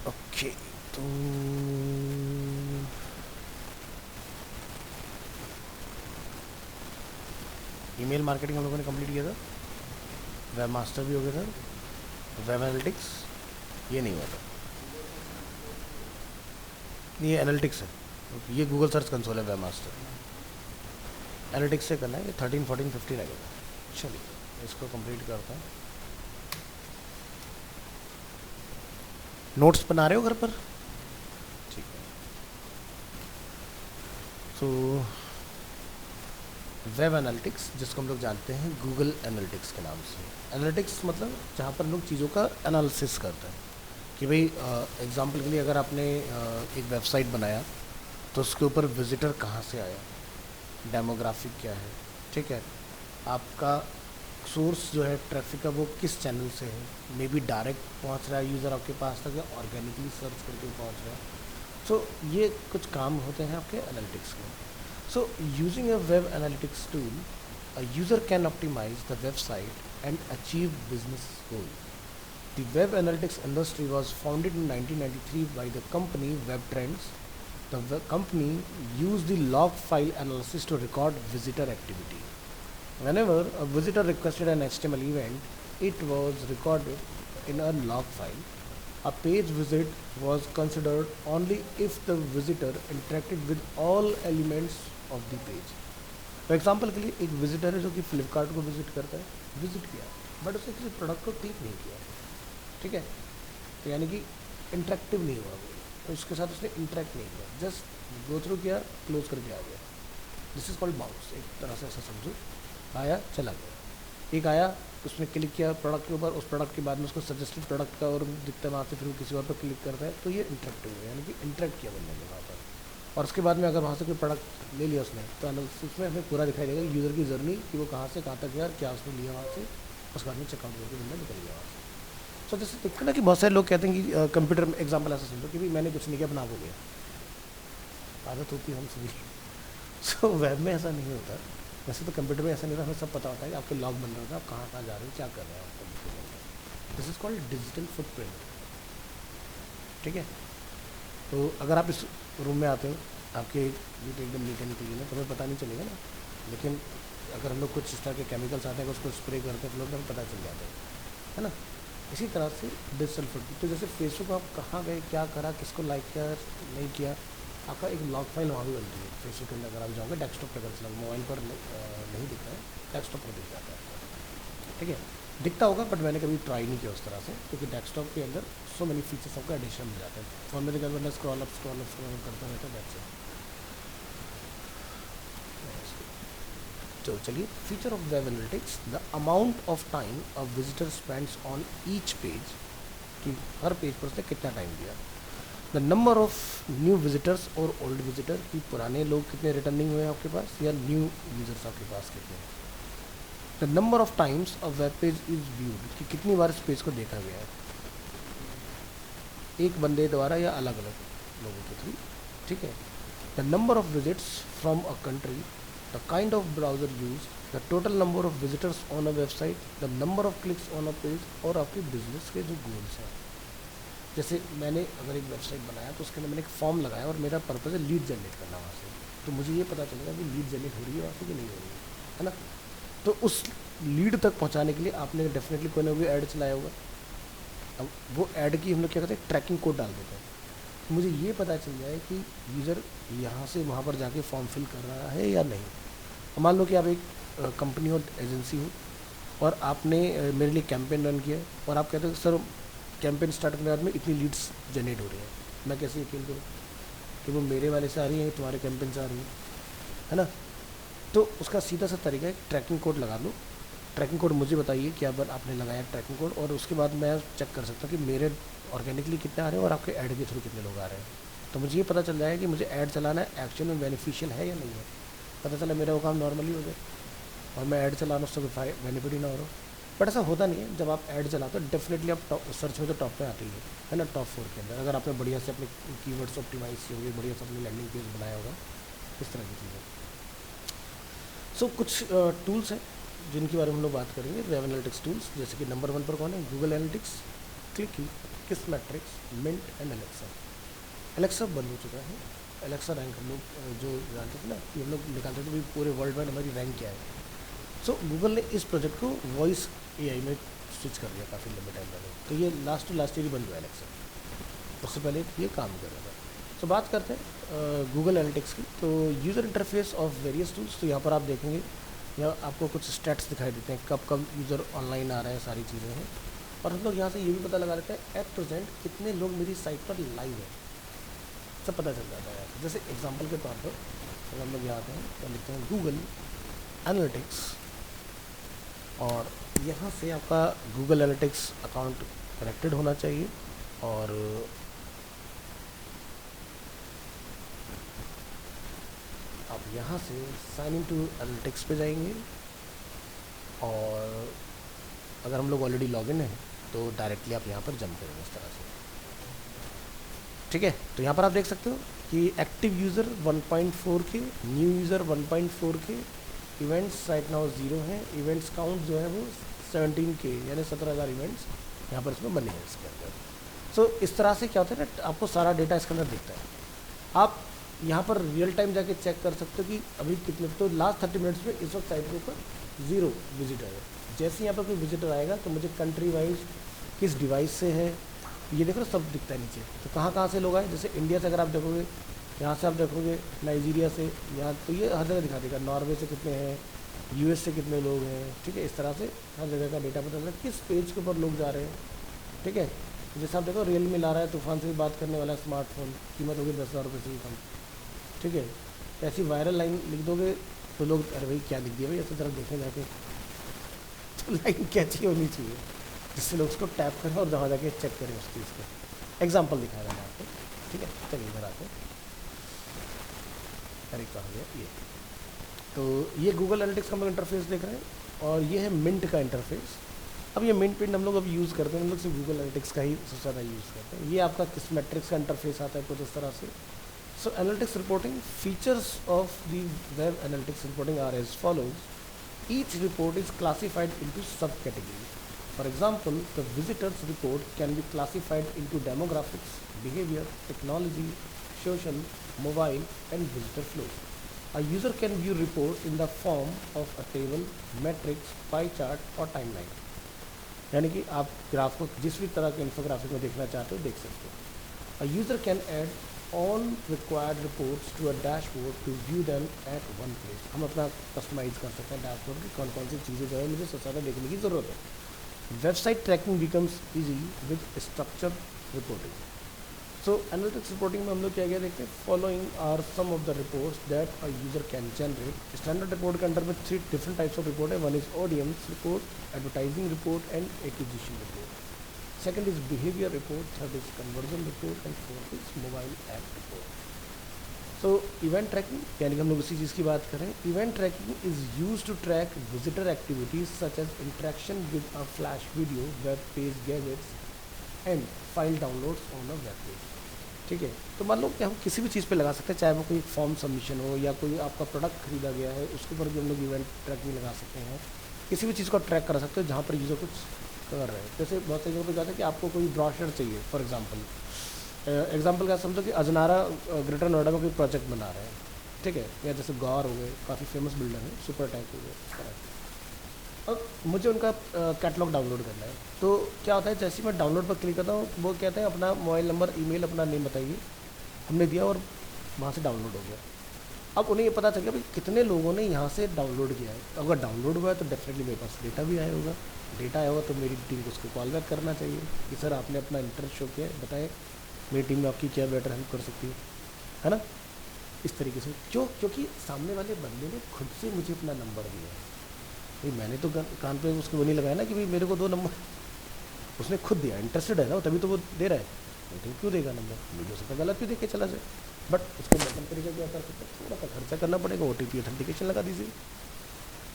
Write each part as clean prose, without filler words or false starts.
Okay, तो email marketing हम लोगों ने कंप्लीट किया था, वेब मास्टर भी हो गया था, वेब एनालिटिक्स ये नहीं हुआ था, ये एनालिटिक्स है, ये गूगल सर्च कंसोल है वेब मास्टर। एनालिटिक्स से करना है, ये 13, 14, 15 आएगा। चलिए इसको कंप्लीट करता हूँ। नोट्स बना रहे हो घर पर? ठीक है। तो वेब एनालिटिक्स, जिसको हम लोग जानते हैं गूगल एनालिटिक्स के नाम से। एनालिटिक्स मतलब जहाँ पर लोग चीज़ों का एनालिसिस करते हैं कि भाई एग्जांपल के लिए अगर आपने एक वेबसाइट बनाया तो उसके ऊपर विजिटर कहाँ से आया, डेमोग्राफिक क्या है, ठीक है, आपका सोर्स जो है ट्रैफिक का वो किस चैनल से है, मे बी डायरेक्ट पहुंच रहा है यूज़र आपके पास तक या ऑर्गेनिकली सर्च करके पहुंच रहा है। सो ये कुछ काम होते हैं आपके एनालिटिक्स के। So using a web analytics tool, a user can optimize the website and achieve business goal. The web analytics industry was founded in 1993 by the company WebTrends. The company used the log file analysis to record visitor activity. Whenever a visitor requested an HTML event, it was recorded in a log file. A page visit was considered only if the visitor interacted with all elements of the page. For example के लिए एक visitor है जो कि फ्लिपकार्ट को visit करता है, visit किया बट उसने किसी प्रोडक्ट को क्लिक नहीं किया, ठीक है, तो यानी कि इंटरेक्टिव नहीं हुआ वो, तो उसके साथ उसने इंटरेक्ट नहीं किया, जस्ट गो थ्रू किया, क्लोज करके आ गया। दिस इज कॉल्ड बाउंस, एक तरह से ऐसा समझो, आया चला गया। एक आया, उसने क्लिक किया प्रोडक्ट के ऊपर, उस प्रोडक्ट के बाद में उसको सजेस्टेड प्रोडक्ट का और दिखता है वहाँ से, फिर वो किसी और पर क्लिक करता है, तो ये इंटरेक्टिव है, यानी कि इंटरेक्ट किया बंदे ने वहाँ पर। और उसके बाद में अगर वहाँ से कोई प्रोडक्ट ले लिया उसने, तो एनालिसिस में हमें पूरा दिखाई देगा यूज़र की जर्नी कि वो कहाँ से कहाँ तक गया और क्या उसने लिया वहाँ से, उसके बाद में चेकआउट करके बंदा निकल गया वहाँ से। सो जैसे दिक्कत है कि बहुत सारे लोग कहते हैं कि कंप्यूटर में एग्जाम्पल ऐसा समझो कि भाई मैंने कुछ नहीं किया, बना हो गया, आदत होती है हम सभी। सो वेब में ऐसा नहीं होता। वैसे तो कंप्यूटर में ऐसा नहीं होता, हमें सब पता होता है कि आपके लॉग बन रहा था, आप कहाँ कहाँ जा रहे हो, क्या कर रहे हैं आप। This is called digital footprint, ठीक है। तो अगर आप इस रूम में आते हो, आपके नीट एकदम नीट एंड क्लीन है, तो हमें पता नहीं चलेगा ना, लेकिन अगर हम लोग कुछ इस तरह के केमिकल्स आते हैं उसको स्प्रे करते हैं तो लोग हमें पता चल जाता है ना। इसी तरह से डिजिटल फुटप्रिंट, तो जैसे फेसबुक आप कहाँ गए, क्या करा, किसको लाइक किया नहीं किया, आपका एक लॉग फाइल वहाँ भी बनती है फेसबुक के अंदर। अगर आप जाओगे डेस्कटॉप पर, अगर चला मोबाइल पर नहीं दिख रहा है, डेस्कटॉप पर दिख जाता है, ठीक है, दिखता होगा, बट मैंने कभी ट्राई नहीं किया उस तरह से, क्योंकि डेस्कटॉप के अंदर सो मेनी फीचर्स आपका एडिशन मिल जाते हैं। फोन में तो क्या करना, स्क्रॉल अप करता रहता है, दैट्स इट। तो चलिए, feature of web analytics, the amount of time a visitor spends on each page, कि हर पेज पर उसने कितना टाइम दिया। The number of new visitors और ओल्ड विजिटर, कि पुराने लोग कितने रिटर्निंग हुए हैं आपके पास, या न्यू यूजर्स आपके पास कितने हैं। The number of times a web page is viewed, कि कितनी बार इस पेज को देखा गया है, एक बंदे द्वारा या अलग अलग लोगों के थ्रू, ठीक है। The number of visits from a country, the kind of browser use, the total number of visitors on a website, the number of clicks on a page, और आपके बिजनेस के जो गोल्स हैं। जैसे मैंने अगर एक वेबसाइट बनाया तो उसके अंदर मैंने एक फॉर्म लगाया और मेरा पर्पज़ है लीड जनरेट करना वहाँ से, तो मुझे ये पता चलेगा कि लीड जनरेट हो रही है वहाँ से कि नहीं हो रही है ना। तो उस लीड तक पहुँचाने के लिए आपने डेफिनेटली कोई ना कोई ऐड चलाया होगा। अब वो ऐड की हम लोग क्या करते हैं, ट्रैकिंग कोड डाल देते हैं, तो मुझे ये पता चल जाए कि यूज़र यहाँ से वहाँ पर जाके फॉर्म फिल कर रहा है या नहीं। अब मान लो कि आप एक कंपनी और एजेंसी हो और आपने मेरे लिए कैंपेन रन किया और आप कहते हो सर कैंपेन स्टार्ट करने के बाद में इतनी लीड्स जनरेट हो रही हैं, मैं कैसे यकीन करूँ कि वो मेरे वाले से आ रही हैं, तुम्हारे कैंपेन से आ रही है ना। तो उसका सीधा सा तरीका है, ट्रैकिंग कोड लगा लो। ट्रैकिंग कोड मुझे बताइए क्या बार आपने लगाया ट्रैकिंग कोड, और उसके बाद मैं चेक कर सकता हूँ कि मेरे ऑर्गेनिकली कितने आ रहे हैं और आपके ऐड के थ्रू कितने लोग आ रहे हैं। तो मुझे ये पता चल जाएगा कि मुझे ऐड चलाना है एक्चुअल में बेनिफिशियल है या नहीं है। पता चला मेरा वो काम नॉर्मली हो जाए और मैं ऐड चलाना उससे कोई बेनिफिट ही ना हो रहा। बट ऐसा होता नहीं है, जब आप ऐड चलाते हो डेफिनेटली आप सर्च में तो टॉप पे आती है ना, टॉप 4 के अंदर, अगर आपने बढ़िया से अपने कीवर्ड्स ऑप्टिमाइज किए होंगे, बढ़िया से अपनी लैंडिंग पेज बनाया होगा, इस तरह की चीज़ें। सो कुछ टूल्स हैं जिनके बारे में हम लोग बात करेंगे, वेब एनालिटिक्स टूल्स, जैसे कि नंबर 1 पर कौन है, Google analytics, Clicky Kissmetrics, Mint and Alexa. Alexa बंद हो चुका है। एलेक्सा रैंक हम लोग जो जानते थे ना कि हम लोग निकालते थे भाई पूरे वर्ल्ड में हमारी रैंक क्या है। सो गूगल ने इस प्रोजेक्ट को वॉइस एआई में स्विच कर दिया काफ़ी लंबे टाइम पहले। तो ये लास्ट ईयर ही बंद हुआ एलेक्सा, उससे पहले ये काम कर रहा था। सो बात करते हैं गूगल एनालिटिक्स की। तो user interface of various tools, तो यहाँ पर आप देखेंगे यहाँ आपको कुछ स्टैट्स दिखाई देते हैं, कब कब यूज़र ऑनलाइन आ रहे हैं, सारी चीज़ें हैं। और हम लोग यहाँ से ये भी पता लगा लेते हैं एट प्रेजेंट कितने लोग मेरी साइट पर लाइव हैं, सब पता चल जाता है। जैसे एग्जांपल के तौर पर अगर हम लोग यहाँ आते हैं तो लिखते हैं गूगल एनालिटिक्स, और यहाँ से आपका गूगल एनालिटिक्स अकाउंट कनेक्टेड होना चाहिए। और आप यहाँ से साइन इन टू एनालिटिक्स पे जाएंगे, और अगर हम लोग ऑलरेडी लॉगिन हैं तो डायरेक्टली आप यहाँ पर जंप करेंगे इस तरह से, ठीक है। तो यहाँ पर आप देख सकते हो कि एक्टिव यूज़र 1.4 के, न्यू यूज़र 1.4 के, इवेंट्स राइट नाउ 0 हैं, इवेंट्स काउंट जो है वो 17 के, यानी 17,000 इवेंट्स यहाँ पर इसमें बने हैं इसके अंदर। सो इस तरह से क्या होता है ना, आपको सारा डेटा इसके अंदर दिखता है। आप यहाँ पर रियल टाइम जाके चेक कर सकते हो कि अभी कितने, तो लास्ट 30 मिनट्स में इस वक्त साइट के ऊपर 0 विजिटर है। जैसे ही यहाँ पर कोई विजिटर आएगा तो मुझे कंट्री वाइज किस डिवाइस से है ये देखो सब दिखता है नीचे। तो कहाँ से लोग आए, जैसे इंडिया से अगर आप देखोगे, यहाँ से आप देखोगे नाइजीरिया से, यहाँ तो ये हर जगह दिखा देगा, नॉर्वे से कितने हैं, यूएस से कितने लोग हैं, ठीक है। इस तरह से हर जगह का डेटा पता चलता है किस पेज के ऊपर लोग जा रहे हैं, ठीक है। जैसे आप देखो रियलमी ला रहा है तूफान से भी बात करने वाला स्मार्टफोन, कीमत होगी 10,000 रुपये से भी कम, ठीक है। ऐसी वायरल लाइन लिख दोगे तो लोग अरे भाई क्या लिख दिया भाई, ऐसे तरफ देखने जाके, तो लाइन कैची होनी चाहिए जिससे लोग उसको टैप करें और जहाँ जाके चेक करें उस चीज़ को। एग्जाम्पल दिखाया मैंने आपको, ठीक है। चलिए इधर आते अरे कहाँ गया ये। तो ये गूगल एनालिटिक्स का हम लोग इंटरफेस देख रहे हैं, और ये है मिंट का इंटरफेस। अब ये मिंट पिन हम लोग अब यूज़ करते हैं, हम लोग सिर्फ गूगल एनालिटिक्स का ही सबसे ज़्यादा यूज़ करते हैं। ये आपका किस मैट्रिक्स का इंटरफेस आता है कुछ इस तरह से। So analytics reporting features of the web analytics reporting are as follows. Each report is classified into subcategory. For example, the visitors report can be classified into demographics, behavior, technology, social, mobile, and visitor flow. A user can view report in the form of a table, matrix, pie chart, or timeline. यानी कि आप graph को जिस भी तरह के infographic में देखना चाहते हो देख सकते हो। A user can add all required reports to a dashboard to view them at one place. हम अपना कस्टमाइज कर सकते हैं डैशबोर्ड की कौन कौन सी चीज़ें जो है मुझे सबसे ज़्यादा देखने की ज़रूरत है। Website tracking becomes easy with structured reporting. So analytics reporting में हम लोग क्या देखते हैं, following are some of the reports that a user can generate. Standard report के अंदर में 3 different types of report है। One is audience report, advertising report, and acquisition report. Second is behavior report, third is conversion report, and fourth is mobile app report. तो event tracking यानी कि हम लोग उसी चीज़ की बात करें। Event tracking is use to track visitor activities such as interaction with a flash video, web page, gadgets and file downloads on a web page, ठीक है। तो मान लो कि हम किसी भी चीज़ पे लगा सकते हैं, चाहे वो कोई फॉर्म सबमिशन हो या कोई आपका प्रोडक्ट खरीदा गया है उसके ऊपर भी हम लोग इवेंट ट्रैकिंग लगा सकते हैं। किसी भी चीज़ को ट्रैक कर सकते हो जहाँ पर यूज़र कुछ कर रहे हैं। जैसे बहुत सारी जगह पर कहते हैं कि आपको कोई ब्रॉशर चाहिए, फॉर एग्जाम्पल का समझो कि अजनारा ग्रेटर नोएडा में कोई प्रोजेक्ट बना रहे हैं, ठीक है, या जैसे गौर हो गए, काफ़ी फेमस बिल्डर है, सुपर टैंक हो गए। अब मुझे उनका कैटलॉग डाउनलोड करना है, तो क्या होता है जैसे मैं डाउनलोड पर क्लिक करता हूँ वो कहते हैं अपना मोबाइल नंबर, ईमेल, अपना नेम बताइए, हमने दिया और वहाँ से डाउनलोड हो गया। अब उन्हें ये पता चल गया भाई कितने लोगों ने यहाँ से डाउनलोड किया है। अगर डाउनलोड हुआ है तो डेफिनेटली मेरे पास डेटा भी आया होगा, डेटा आया होगा तो मेरी टीम को उसको कॉल बैक करना चाहिए कि सर आपने अपना इंटरेस्ट शो किया है, बताएं मेरी टीम में आपकी क्या बेटर हेल्प कर सकती है ना। इस तरीके से क्योंकि सामने वाले बंदे ने खुद से मुझे अपना नंबर दिया है, भाई मैंने तो कान पे उसको वो नहीं लगाया ना कि भाई मेरे को 2 नंबर, उसने खुद दिया, इंटरेस्टेड है ना तभी तो वो दे रहा है, नहीं तो क्यों देगा नंबर, वीडियो से गलत क्यों देख के चला जाए। बट उसको बेटर तरीके क्या कर सकते हैं, थोड़ा सा खर्चा करना पड़ेगा, OTP ऑथेंटिकेशन लगा दीजिए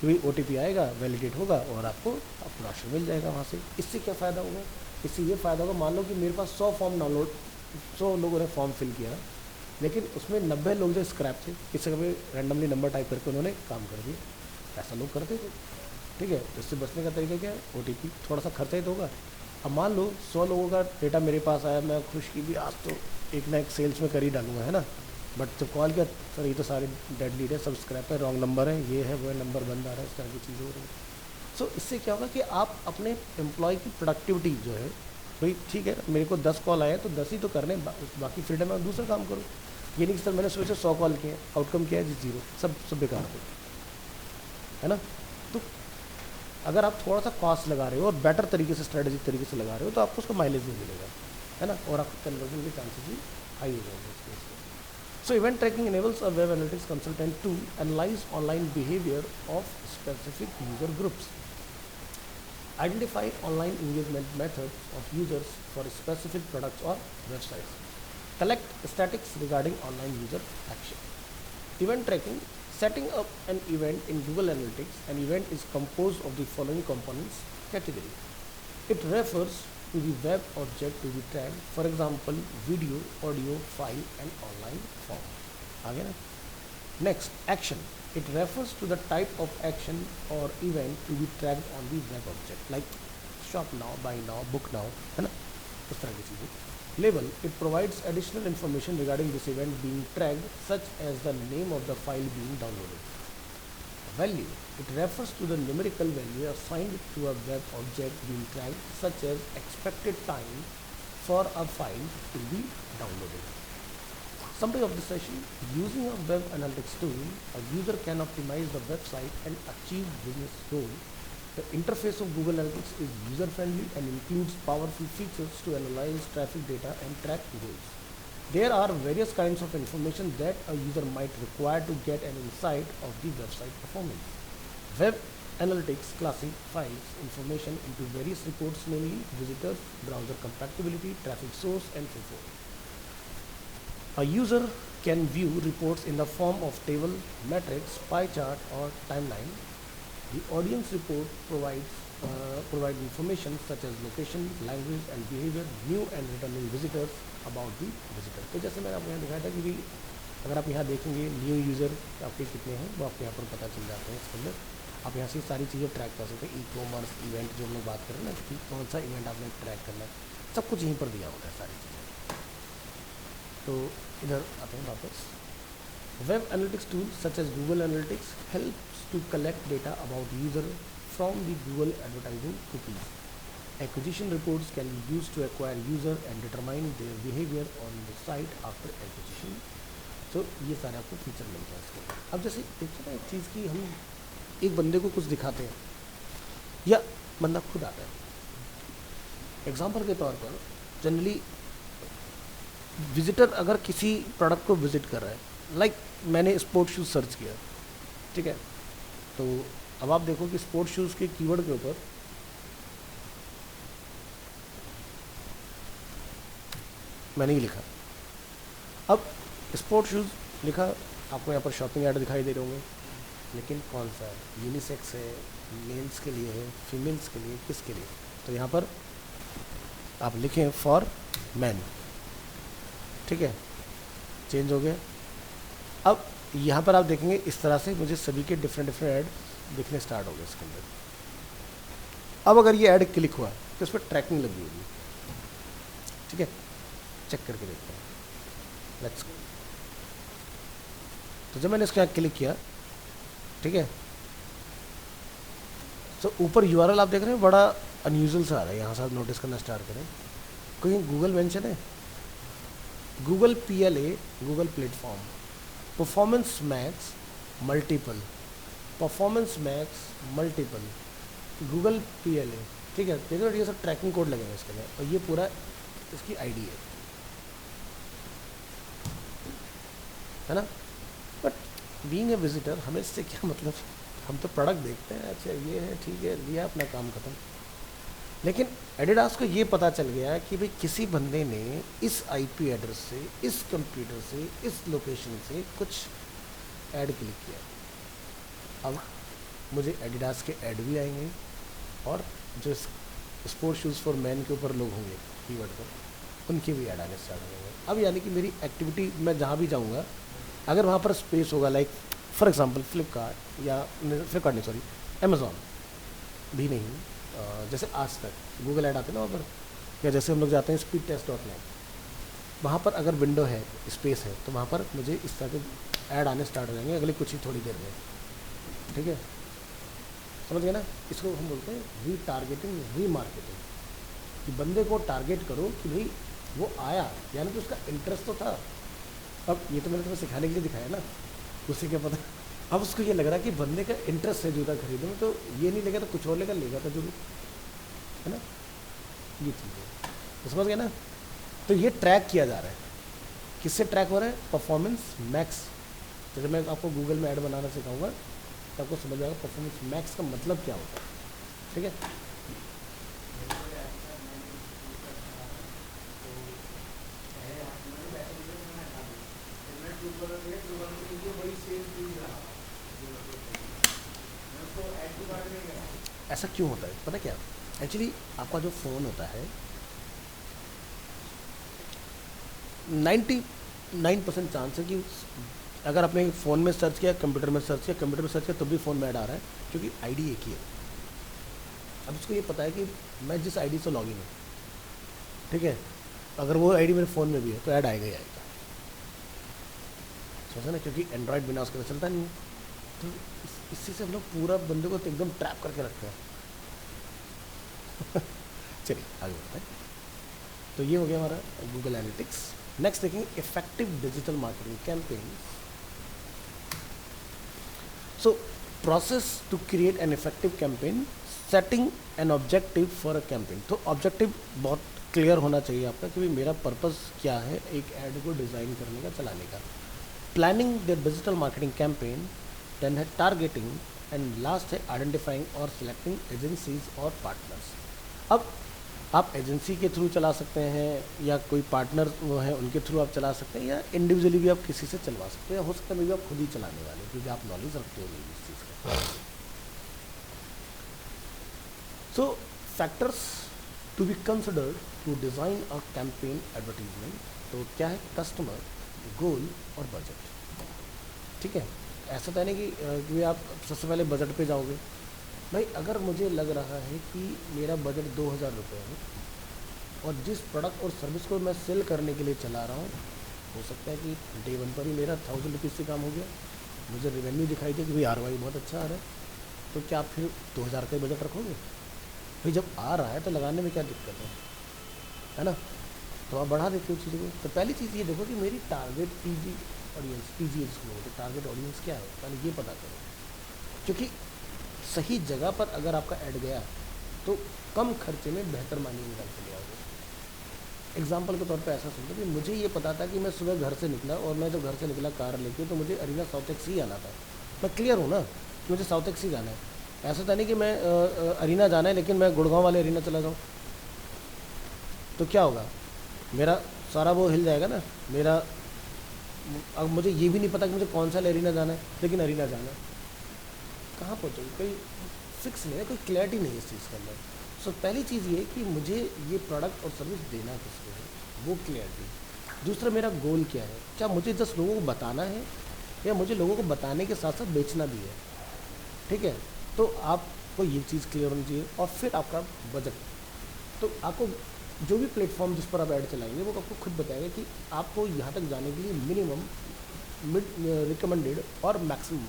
कि भाई OTP आएगा, वैलिडेट होगा और आपको राशन मिल जाएगा वहाँ से। इससे क्या फ़ायदा होगा, इससे ये फ़ायदा होगा, मान लो कि मेरे पास 100 फॉर्म डाउनलोड, 100 लोगों ने फॉर्म फिल किया, लेकिन उसमें 90 लोग जो स्क्रैप थे, किसी का भी रैंडमली नंबर टाइप करके उन्होंने काम कर दिया, ऐसा लोग करते थे, ठीक है। तो इससे बचने का तरीका क्या है, OTP, थोड़ा सा खर्चा ही तो होगा, अब मान लो 100 लोगों का डेटा मेरे पास आया, मैं खुश की भी आज तो एक ना एक सेल्स में कर ही डालूंगा, है ना। बट जब कॉल किया, सर ये तो सारे डेड लीड है, सब्सक्राइब है, रॉन्ग नंबर है, ये है वो है, नंबर बंद आ रहा है, इस तरह की चीज़ें हो रही हैं। सो इससे क्या होगा कि आप अपने एम्प्लॉय की प्रोडक्टिविटी जो है, भाई ठीक है मेरे को 10 कॉल आए तो 10 ही तो करने, बाकी फ्रीडम में दूसरा काम करूँ। ये नहीं कि सर मैंने सोचा 100 कॉल किए, आउटकम क्या है जी 0, सब बेकार हो, है ना। तो अगर आप थोड़ा सा कॉस्ट लगा रहे हो और बेटर तरीके से, स्ट्रेटेजिक तरीके से लगा रहे हो, तो आपको उसका माइलेज भी मिलेगा, है ना, और आपके कन्वर्जन के चांसेस भी हाई हो जाएंगे इस केस में। So event tracking enables a web analytics consultant to analyze online behavior of specific user groups, identify online engagement methods of users for specific products or websites, collect statistics regarding online user action. Event tracking: setting up an event in Google Analytics. An event is composed of the following components. Category: it refers to the web object to be tracked, for example video, audio, file and online form. आगे ना, next, action: it refers to the type of action or event to be tracked on the web object, like shop now, buy now, book now, है ना, उस तरह की चीज़ें. Label: it provides additional information regarding this event being tracked, such as the name of the file being downloaded. Value: it refers to the numerical value assigned to a web object being tracked, such as expected time for a file to be downloaded. Summary of the session: using a web analytics tool, a user can optimize the website and achieve business goals. The interface of Google Analytics is user-friendly and includes powerful features to analyze traffic data and track goals. There are various kinds of information that a user might require to get an insight of the website performance. Web Analytics classifies information into various reports, namely visitors, browser compatibility, traffic source, and so forth. A user can view reports in the form of table, matrix, pie chart, or timeline. The audience report provide information such as location, language, and behavior, new and returning visitors about the visitor. तो जैसे मैंने आपको यहाँ दिखाया था कि भाई अगर आप यहाँ देखेंगे न्यू यूज़र आपके कितने हैं, वो आपको यहाँ पर पता चल जाते हैं। इसके अंदर आप यहाँ से सारी चीज़ें ट्रैक कर सकते हैं। ई-कॉमर्स इवेंट जो हम लोग बात कर रहे हैं ना कि कौन सा इवेंट आपने ट्रैक करना है, सब कुछ यहीं पर दिया होता है सारी चीज़ें। तो इधर आते हैं वापस। Web analytics tools such as Google Analytics helps to collect data about user from the Google advertising cookies. Acquisition reports can be used to acquire user and determine their behavior on the site after acquisition. तो ये सारे आपको feature मिलते हैं इसके अंदर। अब जैसे देखिए ना एक चीज़ की, हम एक बंदे को कुछ दिखाते हैं या बंदा खुद आता है। एग्जाम्पल के तौर पर जनरली विजिटर अगर किसी प्रोडक्ट को विजिट कर रहा है, लाइक मैंने स्पोर्ट शूज़ सर्च किया, ठीक है, तो अब आप देखो कि स्पोर्ट शूज़ के कीवर्ड के ऊपर मैंने ही लिखा। अब स्पोर्ट शूज़ लिखा, आपको यहाँ पर शॉपिंग ऐड दिखाई दे रहे होंगे, लेकिन कौन सा है, यूनिसेक्स है, मेल्स के लिए है, फीमेल्स के लिए, किसके लिए, तो यहाँ पर आप लिखें फॉर मैन, ठीक है, चेंज हो गया। अब यहाँ पर आप देखेंगे इस तरह से मुझे सभी के डिफरेंट ऐड दिखने स्टार्ट हो गए इसके अंदर। अब अगर ये ऐड क्लिक हुआ तो इस पर ट्रैकिंग लगी होगी, ठीक है, चेक करके देखते हैं, लेट्स गो। तो जब मैंने इसके यहाँ क्लिक किया, ठीक है, तो ऊपर यूआरएल आप देख रहे हैं बड़ा अनयूजुअल सा आ रहा है, यहाँ से आप नोटिस करना स्टार्ट करें, कहीं गूगल मेंशन है, Google PLA, Google platform, performance max multiple, performance max multiple, Google PLA, ठीक है, देखो ये सब ट्रैकिंग कोड लगेंगे इसके लिए, और ये पूरा इसकी आईडी है ना। बट बीइंग ए विजिटर हमें इससे क्या मतलब, हम तो प्रोडक्ट देखते हैं, अच्छा ये है, ठीक है, लिया अपना काम खत्म। लेकिन एडिडास को ये पता चल गया कि भाई किसी बंदे ने इस IP एड्रेस से, इस कंप्यूटर से, इस लोकेशन से कुछ ऐड क्लिक किया। अब मुझे एडिडास के ऐड भी आएंगे और जो स्पोर्ट शूज़ फॉर मैन के ऊपर लोग होंगे कीवर्ड पर, उनके भी ऐड आने स्टार्ट हो जाएंगे। अब यानी कि मेरी एक्टिविटी, मैं जहाँ भी जाऊँगा अगर वहाँ पर स्पेस होगा, लाइक फॉर एग्जांपल फ्लिपकार्ट या फ्लिपकार्ट नहीं सॉरी अमेज़ॉन भी नहीं, जैसे आज तक गूगल ऐड आते हैं ना वहाँ पर, या जैसे हम लोग जाते हैं स्पीड टेस्ट डॉट नेट, वहाँ पर अगर विंडो है, स्पेस है, तो वहाँ पर मुझे इस तरह के ऐड आने स्टार्ट हो जाएंगे अगले कुछ ही थोड़ी देर में। ठीक है, समझ गए ना? इसको हम बोलते हैं रीटारगेटिंग, रीमार्केटिंग, कि बंदे को टारगेट करो कि भाई वो आया, यानी कि उसका इंटरेस्ट तो था। अब ये तो मैंने तुम्हें सिखाने के लिए दिखाया ना, उसे क्या पता, अब उसको ये लग रहा है कि बंदे का इंटरेस्ट है जूता खरीदने में, तो ये नहीं लेगा तो कुछ और लेगा तो जरूर, है ना? ये चीज़ है, तो समझ गए ना? तो ये ट्रैक किया जा रहा है, किससे ट्रैक हो रहा है? Performance max. जैसे मैं आपको गूगल में ऐड बनाना सिखाऊंगा तो आपको समझ आएगा परफॉर्मेंस मैक्स का मतलब क्या होता है। ठीक है, ऐसा क्यों होता है पता क्या? एक्चुअली आपका जो फ़ोन होता है 99% चांस है कि अगर आपने फ़ोन में सर्च किया, कंप्यूटर में सर्च किया, कंप्यूटर में सर्च किया, तो भी फ़ोन में ऐड आ रहा है, क्योंकि आईडी एक ही है। अब इसको ये पता है कि मैं जिस आईडी से लॉगिन हूँ, ठीक है, अगर वो आईडी मेरे फ़ोन में भी है तो ऐड आएगा ही आएगा। सोचा ना, क्योंकि एंड्रॉयड बिना उसके तो चलता नहीं है। तो इसी से हम लोग पूरा बंदे को तो एकदम ट्रैप करके रखते हैं। चलिए आगे बढ़ते हैं। तो ये हो गया हमारा गूगल एनालिटिक्स। नेक्स्ट देखेंगे effective digital marketing campaign. So process to create an effective campaign, setting an objective for a campaign. तो ऑब्जेक्टिव बहुत क्लियर होना चाहिए आपका कि भाई मेरा पर्पस क्या है एक ऐड को डिज़ाइन करने का, चलाने का। Planning the digital marketing campaign, then है टारगेटिंग, एंड लास्ट है आइडेंटिफाइंग और सिलेक्टिंग एजेंसीज और पार्टनर्स। अब आप एजेंसी के थ्रू चला सकते हैं, या कोई पार्टनर वो है उनके थ्रू आप चला सकते हैं, या इंडिविजुअली भी आप किसी से चलवा सकते हैं, या हो सकता है मे भी आप खुद ही चलाने वाले, क्योंकि आप नॉलेज रखते हो नहीं इस चीज़ का। So factors to be considered to design a campaign advertisement. तो क्या है? कस्टमर, गोल और बजट। ठीक है, ऐसा तो नहीं कि आप सबसे पहले बजट पे जाओगे। भाई अगर मुझे लग रहा है कि मेरा बजट 2000 रुपये है और जिस प्रोडक्ट और सर्विस को मैं सेल करने के लिए चला रहा हूँ, हो सकता है कि डे 1 पर ही मेरा 1000 रुपीज़ से काम हो गया, मुझे रेवेन्यू दिखाई दे कि भाई ROI बहुत अच्छा आ रहा है, तो क्या आप फिर 2000 का ही बजट रखोगे? भाई जब आ रहा है तो लगाने में क्या दिक्कत है ना? तो आप बढ़ा देते हो चीज़ों को। तो पहली चीज़ ये देखो कि मेरी टारगेट ऑडियंस जिसको बोलते हैं, टारगेट ऑडियंस क्या है, पहले ये पता करो। क्योंकि सही जगह पर अगर आपका ऐड गया तो कम खर्चे में बेहतर मानी निकाल के ले आओगे। एग्जाम्पल के तौर पे ऐसा समझो कि मुझे ये पता था कि मैं सुबह घर से निकला, और मैं जब घर से निकला कार लेके, तो मुझे अरीना साउथ एक्स ही आना था। मैं क्लियर हूँ ना कि मुझे साउथ एक्स ही जाना है। ऐसा था नहीं कि मैं अरीना जाना है लेकिन मैं गुड़गांव वाले अरीना चला जाऊँ, तो क्या होगा? मेरा सारा वो हिल जाएगा ना मेरा। अब मुझे ये भी नहीं पता कि मुझे कौन सा अरीना जाना है, लेकिन अरीना जाना है, कहाँ पहुँचोगे? कोई फिक्स नहीं है, कोई क्लैरिटी नहीं है इस चीज़ के अंदर। सो पहली चीज़ ये कि मुझे ये प्रोडक्ट और सर्विस देना किसको है, वो क्लैरिटी। दूसरा, मेरा गोल क्या है? क्या मुझे 10 लोगों को बताना है, या मुझे लोगों को बताने के साथ साथ बेचना भी है? ठीक है, तो आपको ये चीज़ क्लियर होनी चाहिए। और फिर आपका बजट, तो आपको जो भी प्लेटफॉर्म जिस पर आप ऐड चलाएंगे वो आपको खुद बताएगा कि आपको यहाँ तक जाने के लिए मिनिमम, मिड, रिकमेंडेड और मैक्सिमम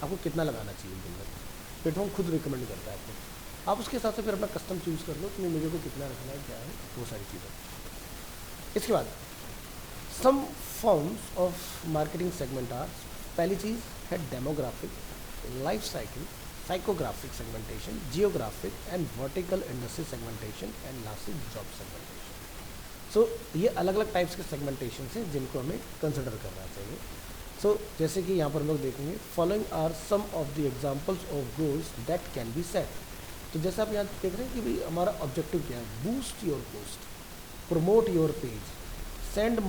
आपको कितना लगाना चाहिए दिन में। प्लेटफॉर्म खुद रिकमेंड करता है आपको। आप उसके हिसाब से फिर अपना कस्टम चूज़ कर लो कि मुझे को कितना रखना है, क्या है, वो सारी चीज़ें। इसके बाद some forms of marketing segment are. पहली चीज़ है demographic, life cycle, psychographic segmentation, geographic and vertical industry segmentation, and lastly job segmentation. So ये अलग अलग टाइप्स के सेगमेंटेशन हैं जिनको हमें कंसिडर करना चाहिए। सो जैसे कि यहाँ पर हम लोग देखेंगे, following are some of the examples of goals that can be set. तो जैसे आप यहाँ देख रहे हैं कि भाई हमारा ऑब्जेक्टिव क्या है? Boost your post, promote your page, send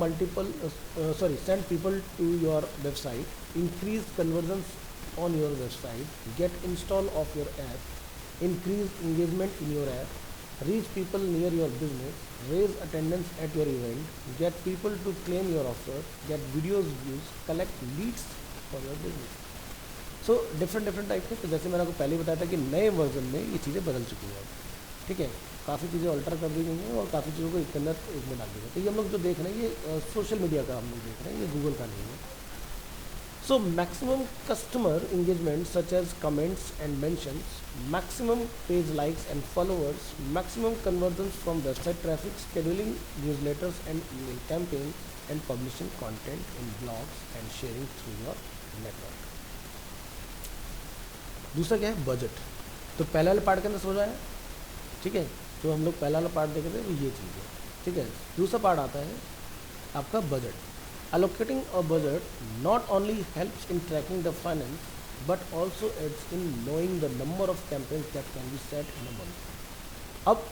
people to your website, increase conversions on your website, get install of your app, increase engagement in your app, reach people near your business, raise attendance at your event, get people to claim your offer, get videos views, collect leads for your business. So different type के। तो जैसे मैंने आपको पहले बताया था कि नए वर्जन में ये चीज़ें बदल चुकी हैं। ठीक है, काफ़ी चीज़ें अल्टर कर दी गई हैं और काफ़ी चीज़ों को एक के अंदर एक में डाल दिया। तो ये हम लोग जो देख रहे हैं ये सोशल मीडिया का हम लोग देख रहे हैं, ये गूगल का नहीं है। So maximum customer engagement such as comments and mentions, maximum page likes and followers, maximum conversions from website traffic, scheduling newsletters and email campaigns, and publishing content in blogs and sharing through your network. दूसरा क्या है, budget. तो पहले वाले part के अंदर समझ आया, ठीक है, जो हम लोग पहला वाला पार्ट देख रहे थे वो ये चीज़ है, ठीक है। दूसरा पार्ट आता है आपका budget. Allocating a budget not only helps in tracking the finance but also aids in knowing the number of campaigns that can be set in a month. अब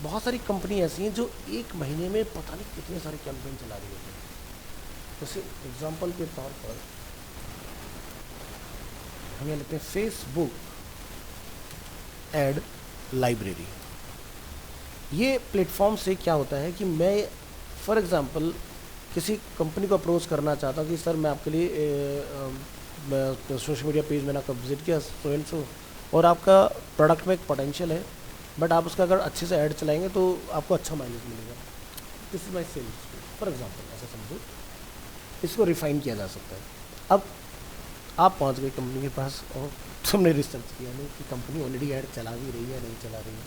बहुत सारी कंपनी ऐसी हैं जो एक महीने में पता नहीं कितने सारे कैंपेन चला रही होती हैं। जैसे एग्जांपल के तौर पर हम यहाँ लेते हैं फेसबुक एड लाइब्रेरी। ये प्लेटफॉर्म से क्या होता है कि मैं फॉर एग्जांपल किसी कंपनी को अप्रोच करना चाहता हूँ कि सर मैं आपके लिए सोशल मीडिया पेज मैंने आपका विजिट किया सो एंड सो, और आपका प्रोडक्ट में एक पोटेंशियल है, बट आप उसका अगर अच्छे से ऐड चलाएंगे तो आपको अच्छा माइलेज मिलेगा। This is my sales for example, ऐसा समझो, इसको रिफाइन किया जा सकता है। अब आप पहुँच गए कंपनी के पास और तुमने रिसर्च किया नहीं कि कंपनी ऑलरेडी ऐड चला भी रही है नहीं चला रही है,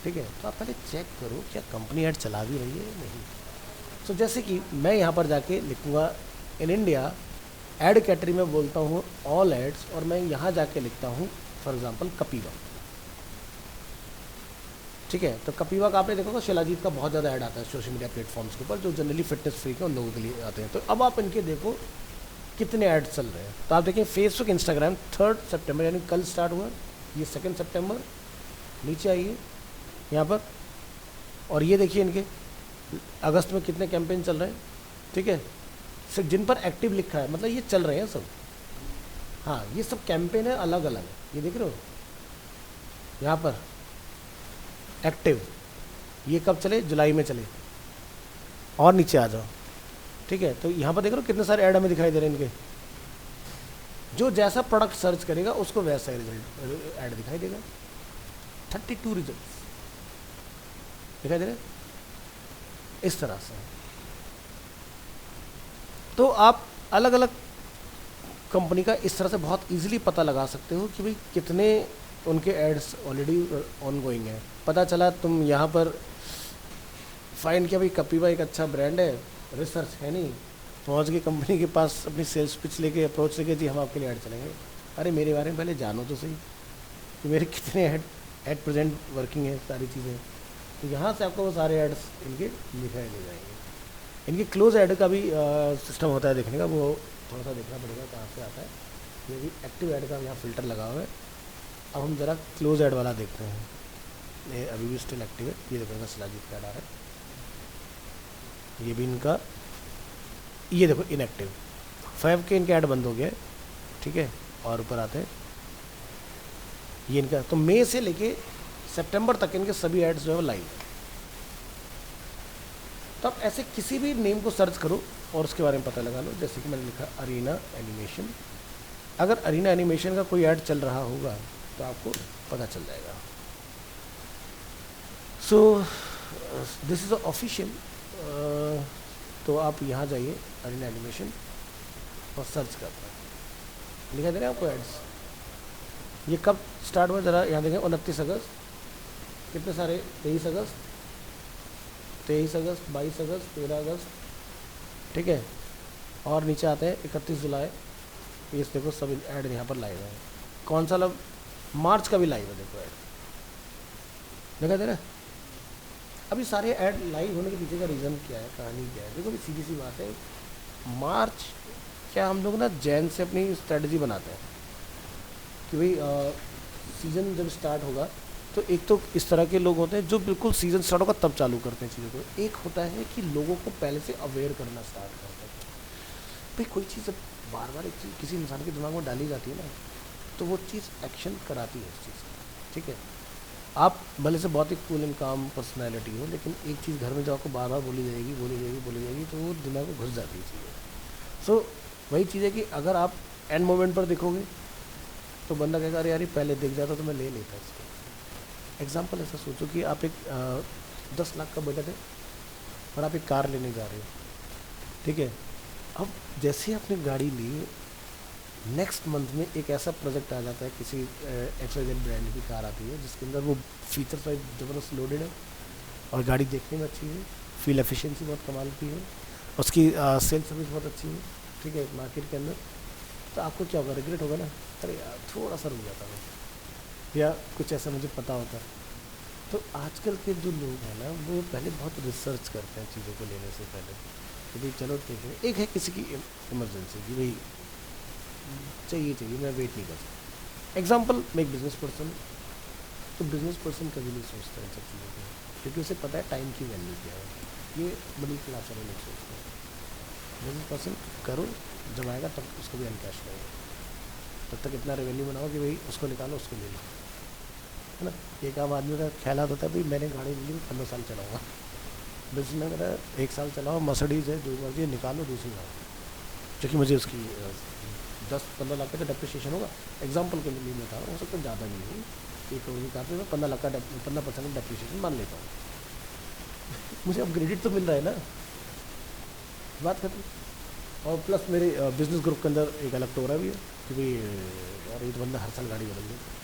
ठीक है। तो आप पहले चेक करो क्या कंपनी ऐड चला भी रही है या नहीं। तो जैसे कि मैं यहाँ पर जाके लिखूँगा इन इंडिया ऐड कैटेगरी में बोलता हूँ ऑल एड्स, और मैं यहाँ जाके लिखता हूँ फॉर एग्जांपल कपिवा, ठीक है। तो कपिवा का आपने देखोगे शिलाजीत का बहुत ज़्यादा ऐड आता है सोशल मीडिया प्लेटफॉर्म्स के ऊपर, जो जनरली फिटनेस फ्रीक है उन लोगों के लिए आते हैं। तो अब आप इनके देखो कितने ऐड चल रहे हैं। तो आप देखें फेसबुक इंस्टाग्राम 3 सितंबर यानी कल स्टार्ट हुआ, ये 2 सितंबर, नीचे आइए यहाँ पर और ये देखिए इनके अगस्त में कितने कैंपेन चल रहे हैं, ठीक है। सिर्फ जिन पर एक्टिव लिखा है मतलब ये चल रहे हैं सब, हाँ ये सब कैंपेन है अलग अलग, ये देख रहे हो यहाँ पर एक्टिव, ये कब चले, जुलाई में चले। और नीचे आ जाओ, ठीक है, तो यहाँ पर देख रहे हो कितने सारे ऐड हमें दिखाई दे रहे हैं इनके। जो जैसा प्रोडक्ट सर्च करेगा उसको वैसा ही रिजल्ट ऐड दिखाई देगा। 32 रिजल्ट दिखाई दे रहे हैं इस तरह से। तो आप अलग अलग कंपनी का इस तरह से बहुत इजीली पता लगा सकते हो कि भाई कितने उनके एड्स ऑलरेडी ऑन गोइंग है। पता चला तुम यहाँ पर फाइंड किया भाई कपिवा एक अच्छा ब्रांड है, रिसर्च है नहीं, पहुँच गए कंपनी के पास अपनी सेल्स पिच लेके अप्रोच लेके जी हम आपके लिए ऐड चलेंगे। अरे मेरे बारे में पहले जानो तो सही कि मेरे कितने एड प्रेजेंट वर्किंग है सारी चीज़ें। तो यहाँ से आपको वो सारे एड्स इनके दिखाई दे जाएंगे। इनके क्लोज ऐड का भी सिस्टम होता है देखने का, वो थोड़ा सा देखना पड़ेगा कहाँ से आता है। ये भी एक्टिव ऐड का यहाँ फ़िल्टर लगा हुआ है। अब हम ज़रा क्लोज ऐड वाला देखते हैं, ये अभी भी स्टिल एक्टिव है। ये देखो इनका शिलाजीत का ऐड आ रहा है, ये भी इनका, ये देखो इनएक्टिव 5 के इनके ऐड बंद हो गया है, ठीक है। और ऊपर आते हैं ये इनका, तो मई से लेके सितंबर तक इनके सभी एड्स जो है लाइव है। तो आप ऐसे किसी भी नेम को सर्च करो और उसके बारे में पता लगा लो। जैसे कि मैंने लिखा अरीना एनिमेशन, अगर अरीना एनिमेशन का कोई ऐड चल रहा होगा तो आपको पता चल जाएगा। So this is official. तो आप यहाँ जाइए अरीना एनिमेशन और सर्च करते हैं, लिखा दे रहे हैं आपको एड्स। ये कब स्टार्ट हुआ ज़रा यहाँ देखें, 29 अगस्त, कितने सारे, 23 अगस्त, 22 अगस्त, 13 अगस्त, ठीक है। और नीचे आते हैं 31 जुलाई, ये देखो सब ऐड यहाँ पर लाइव है। कौन सा लब, मार्च का भी लाइव है, देखो ऐड दिखाई दे रहा है। अभी सारे ऐड लाइव होने के पीछे का रीज़न क्या है, कहानी क्या है, देखो भी सीधी सी बात है। मार्च क्या हम लोग ना जैन से अपनी स्ट्रेटजी बनाते हैं कि भाई सीज़न जब स्टार्ट होगा तो एक तो इस तरह के लोग होते हैं जो बिल्कुल सीज़न स्टार्ट होगा तब चालू करते हैं चीज़ों को। एक होता है कि लोगों को पहले से अवेयर करना स्टार्ट करते हैं। भाई कोई चीज़ जब बार बार एक चीज़ किसी इंसान के दिमाग में डाली जाती है ना, तो वो चीज़ एक्शन कराती है उस चीज़ का, ठीक है। आप भले से बहुत ही कूल एंड काम पर्सनैलिटी हो, लेकिन एक चीज़ घर में जो आपको बार बार बोली जाएगी तो वो दिमाग में घुस जाती है चीज़ें। सो वही चीज़ है कि अगर आप एंड मोमेंट पर देखोगे तो बंदा कहेगा अरे यार पहले दिख जाता तो मैं ले लेता इसको, एग्जाम्पल ऐसा सोचो कि आप एक 10 लाख का बजट है और आप एक कार लेने जा रहे हो, ठीक है। अब जैसे ही आपने गाड़ी ली, नेक्स्ट मंथ में एक ऐसा प्रोजेक्ट आ जाता है, किसी XYZ ब्रांड की कार आती है जिसके अंदर वो फीचर्स वाइज ज़बरदस्त लोडेड है और गाड़ी देखने में अच्छी है, फील एफिशिएंसी बहुत कमाल की है, उसकी सेल सर्विस बहुत अच्छी है, ठीक है, मार्केट के अंदर। तो आपको क्या होगा, रिग्रेट होगा ना, अरे यार थोड़ा सा रुक जाता मैं, या कुछ ऐसा मुझे पता होता। तो आजकल के जो लोग हैं ना, वो पहले बहुत रिसर्च करते हैं चीज़ों को लेने से पहले कि भाई चलो ठीक है, एक है किसी की इमरजेंसी कि भाई चाहिए, मैं वेट नहीं कर सकता। एग्जाम्पल, मैं एक बिजनेस पर्सन, तो बिजनेस पर्सन कभी नहीं सोचता इन सब चीज़ों को, क्योंकि उसे पता है टाइम की वैल्यू क्या है। ये मिडिल क्लास वाले लोग सोचते हैं। बिजनेस पर्सन करो, जब आएगा तब उसको भी अनकैश करेगा, तब तक इतना रेवेन्यू बनाओ कि भाई उसको निकालो, उसको ले लो, है ना। एक आम आदमी का ख्याल आता है भाई मैंने गाड़ी ली 15 साल चलाऊँगा, बिजनेस में मेरा 1 साल चलाओ, मर्सिडीज़ है, जो मर्जी निकालो दूसरी गाड़ी, क्योंकि मुझे उसकी 10-15 लाख का डेप्रिसिएशन होगा। एग्जाम्पल के लिए मैं बता रहा हूँ, हो सकता है ज़्यादा नहीं हो, 1 करोड़ की कार पे मैं 15 लाख का 15% डेप्रिसिएशन मान लेता हूँ। मुझे अपग्रेडेड तो मिल रहा है ना, बात खत्म। और प्लस मेरे बिजनेस ग्रुप के अंदर एक अलग टोरा भी है कि भाई यार ये तो बंदा हर साल गाड़ी बदल देता।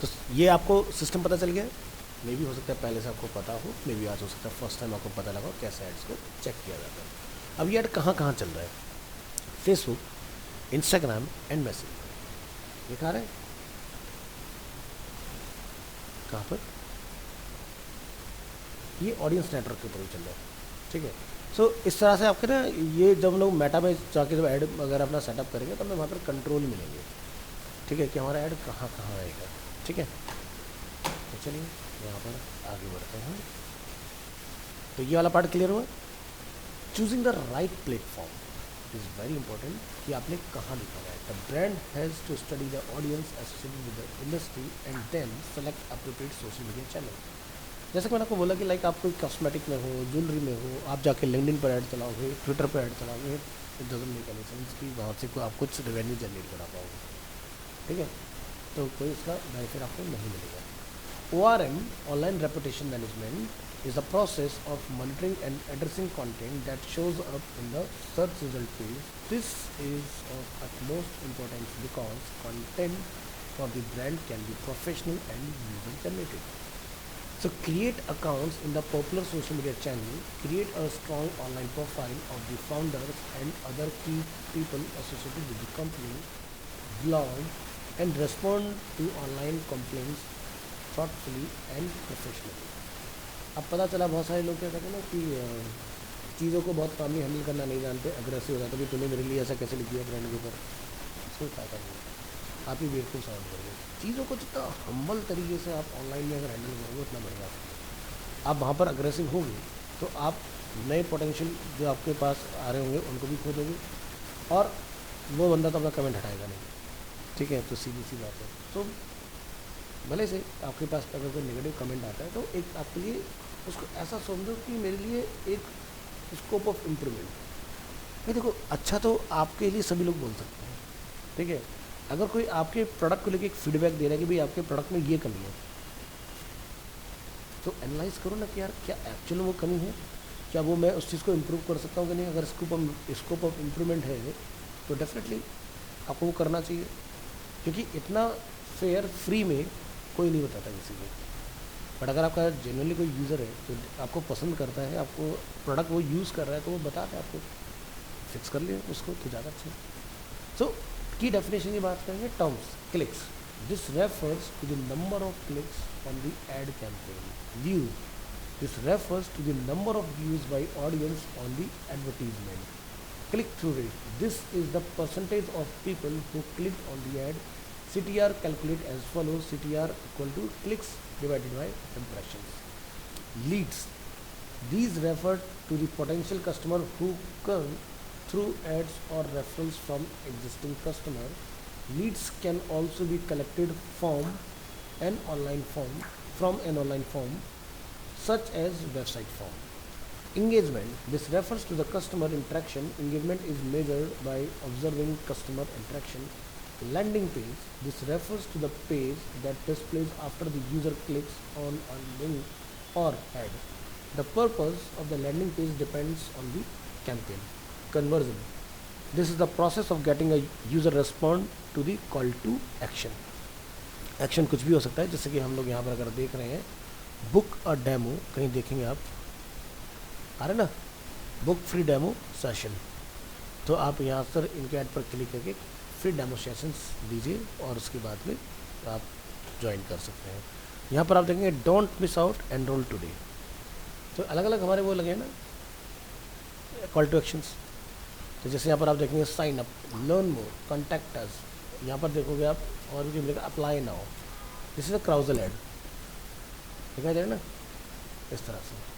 तो ये आपको सिस्टम पता चल गया, मे भी हो सकता है पहले से आपको पता हो, मे भी आज हो सकता है फर्स्ट टाइम आपको पता लगा कैसे एड्स को चेक किया जाता है। अब ये ऐड कहाँ कहाँ चल रहा है, फेसबुक, इंस्टाग्राम एंड मैसेज, ये कहाँ रहे, कहाँ पर, ये ऑडियंस नेटवर्क के ऊपर भी चल रहा है, ठीक है। सो इस तरह से आपके ना, ये जब लोग मेटा में जाके जब ऐड अगर अपना सेटअप करेंगे तो हमें वहाँ पर कंट्रोल मिलेंगे, ठीक है, कि हमारा ऐड कहाँ कहाँ आएगा, ठीक है। तो चलिए यहाँ पर आगे बढ़ते हैं। तो ये वाला पार्ट क्लियर हुआ। Choosing the right platform is very important, कि आपने कहाँ दिखाना है। The brand has to study the audience associated with the industry and then select appropriate social media channel. जैसे कि मैंने आपको बोला कि लाइक आप कोई कॉस्मेटिक में हो, ज्वेलरी में हो, आप जाके लिंक्डइन पर ऐड चलाओगे, ट्विटर पर ऐड चलाओगे, it doesn't make any sense कि वहाँ से कोई आप कुछ रेवेन्यू जनरेट करा पाओगे, ठीक है। तो कोई इसका बेनिफिट आपको नहीं मिलेगा। ORM, online reputation management, is a process of monitoring and addressing content that shows up in the search result page. This is of utmost importance because content for the brand can be professional and user generated. So create accounts in the popular social media channel, create a strong online profile of the founders and other key people associated with the company, blog, and respond to online complaints thoughtfully and professionally. अब पता चला बहुत सारे लोग क्या कहते हैं ना कि चीज़ों को बहुत कामली हैंडल करना नहीं जानते, अग्रेसिव हो जाता है, तुमने मेरे लिए ऐसा कैसे लिख दिया ब्रांड के ऊपर, कोई फायदा नहीं है, आप ही बेवकूफ़ साउंड करोगे। चीज़ों को जितना हम्बल तरीके से आप ऑनलाइन में अगर हैंडल करोगे उतना बढ़िया। आप वहाँ पर अग्रेसिव होंगे तो आप नए पोटेंशियल जो आपके पास आ रहे होंगे उनको भी खो दोगे, और वो बंदा तो अपना कमेंट हटाएगा नहीं, ठीक है। तो सीधी सी बात है। तो भले से आपके पास अगर कोई नेगेटिव कमेंट आता है तो एक आपके लिए उसको ऐसा समझो कि मेरे लिए एक स्कोप ऑफ इम्प्रूवमेंट। भाई देखो, अच्छा तो आपके लिए सभी लोग बोल सकते हैं, ठीक है। अगर कोई आपके प्रोडक्ट को लेके एक फीडबैक दे रहा है कि भाई आपके प्रोडक्ट में ये कमी है, तो एनालाइज करो ना कि यार क्या एक्चुअल वो कमी है, क्या वो मैं उस चीज़ को इम्प्रूव कर सकता हूँ कि नहीं। अगर स्कोप ऑफ इम्प्रूवमेंट है तो डेफिनेटली आपको वो करना चाहिए, क्योंकि इतना फेयर फ्री में कोई नहीं बताता किसी को। बट अगर आपका जनरली कोई यूज़र है तो आपको पसंद करता है, आपको प्रोडक्ट वो यूज़ कर रहा है, तो वो बताता है आपको, फिक्स कर लिए उसको तो ज़्यादा अच्छा है। सो की डेफिनेशन की बात करेंगे, terms, clicks, this refers to the number of clicks on the ad campaign. View, this refers to the number of views by audience on the advertisement. Click through rate, this is the percentage of people who click on the ad. CTR calculate as follows: CTR equal to clicks divided by impressions. Leads, these refer to the potential customer who come through ads or referrals from existing customer. Leads can also be collected from an online form such as website form. Engagement. This refers to the customer interaction. Engagement is measured by observing customer interaction. Landing page. This refers to the page that displays after the user clicks on a link or ad. The purpose of the landing page depends on the campaign. Conversion. This is the process of getting a user respond to the call to action. Action कुछ भी हो सकता है, जैसे कि हम लोग यहाँ पर अगर देख रहे हैं बुक अ डेमो, कहीं देखेंगे आप आ रहे ना, बुक फ्री डेमो सेशन, तो आप यहाँ पर इनके ऐड पर क्लिक करके फ्री डेमो सेशंस दीजिए और उसके बाद में आप ज्वाइन कर सकते हैं। यहाँ पर आप देखेंगे don't miss out, enrol today, तो अलग अलग हमारे वो लगे हैं ना कॉल टू एक्शंस। तो जैसे यहाँ पर आप देखेंगे sign up, learn more, contact us, यहाँ पर देखोगे आप और भी मिलेगा apply now, this is a carousel ad, दिखाई दे रहा है ना इस तरह से।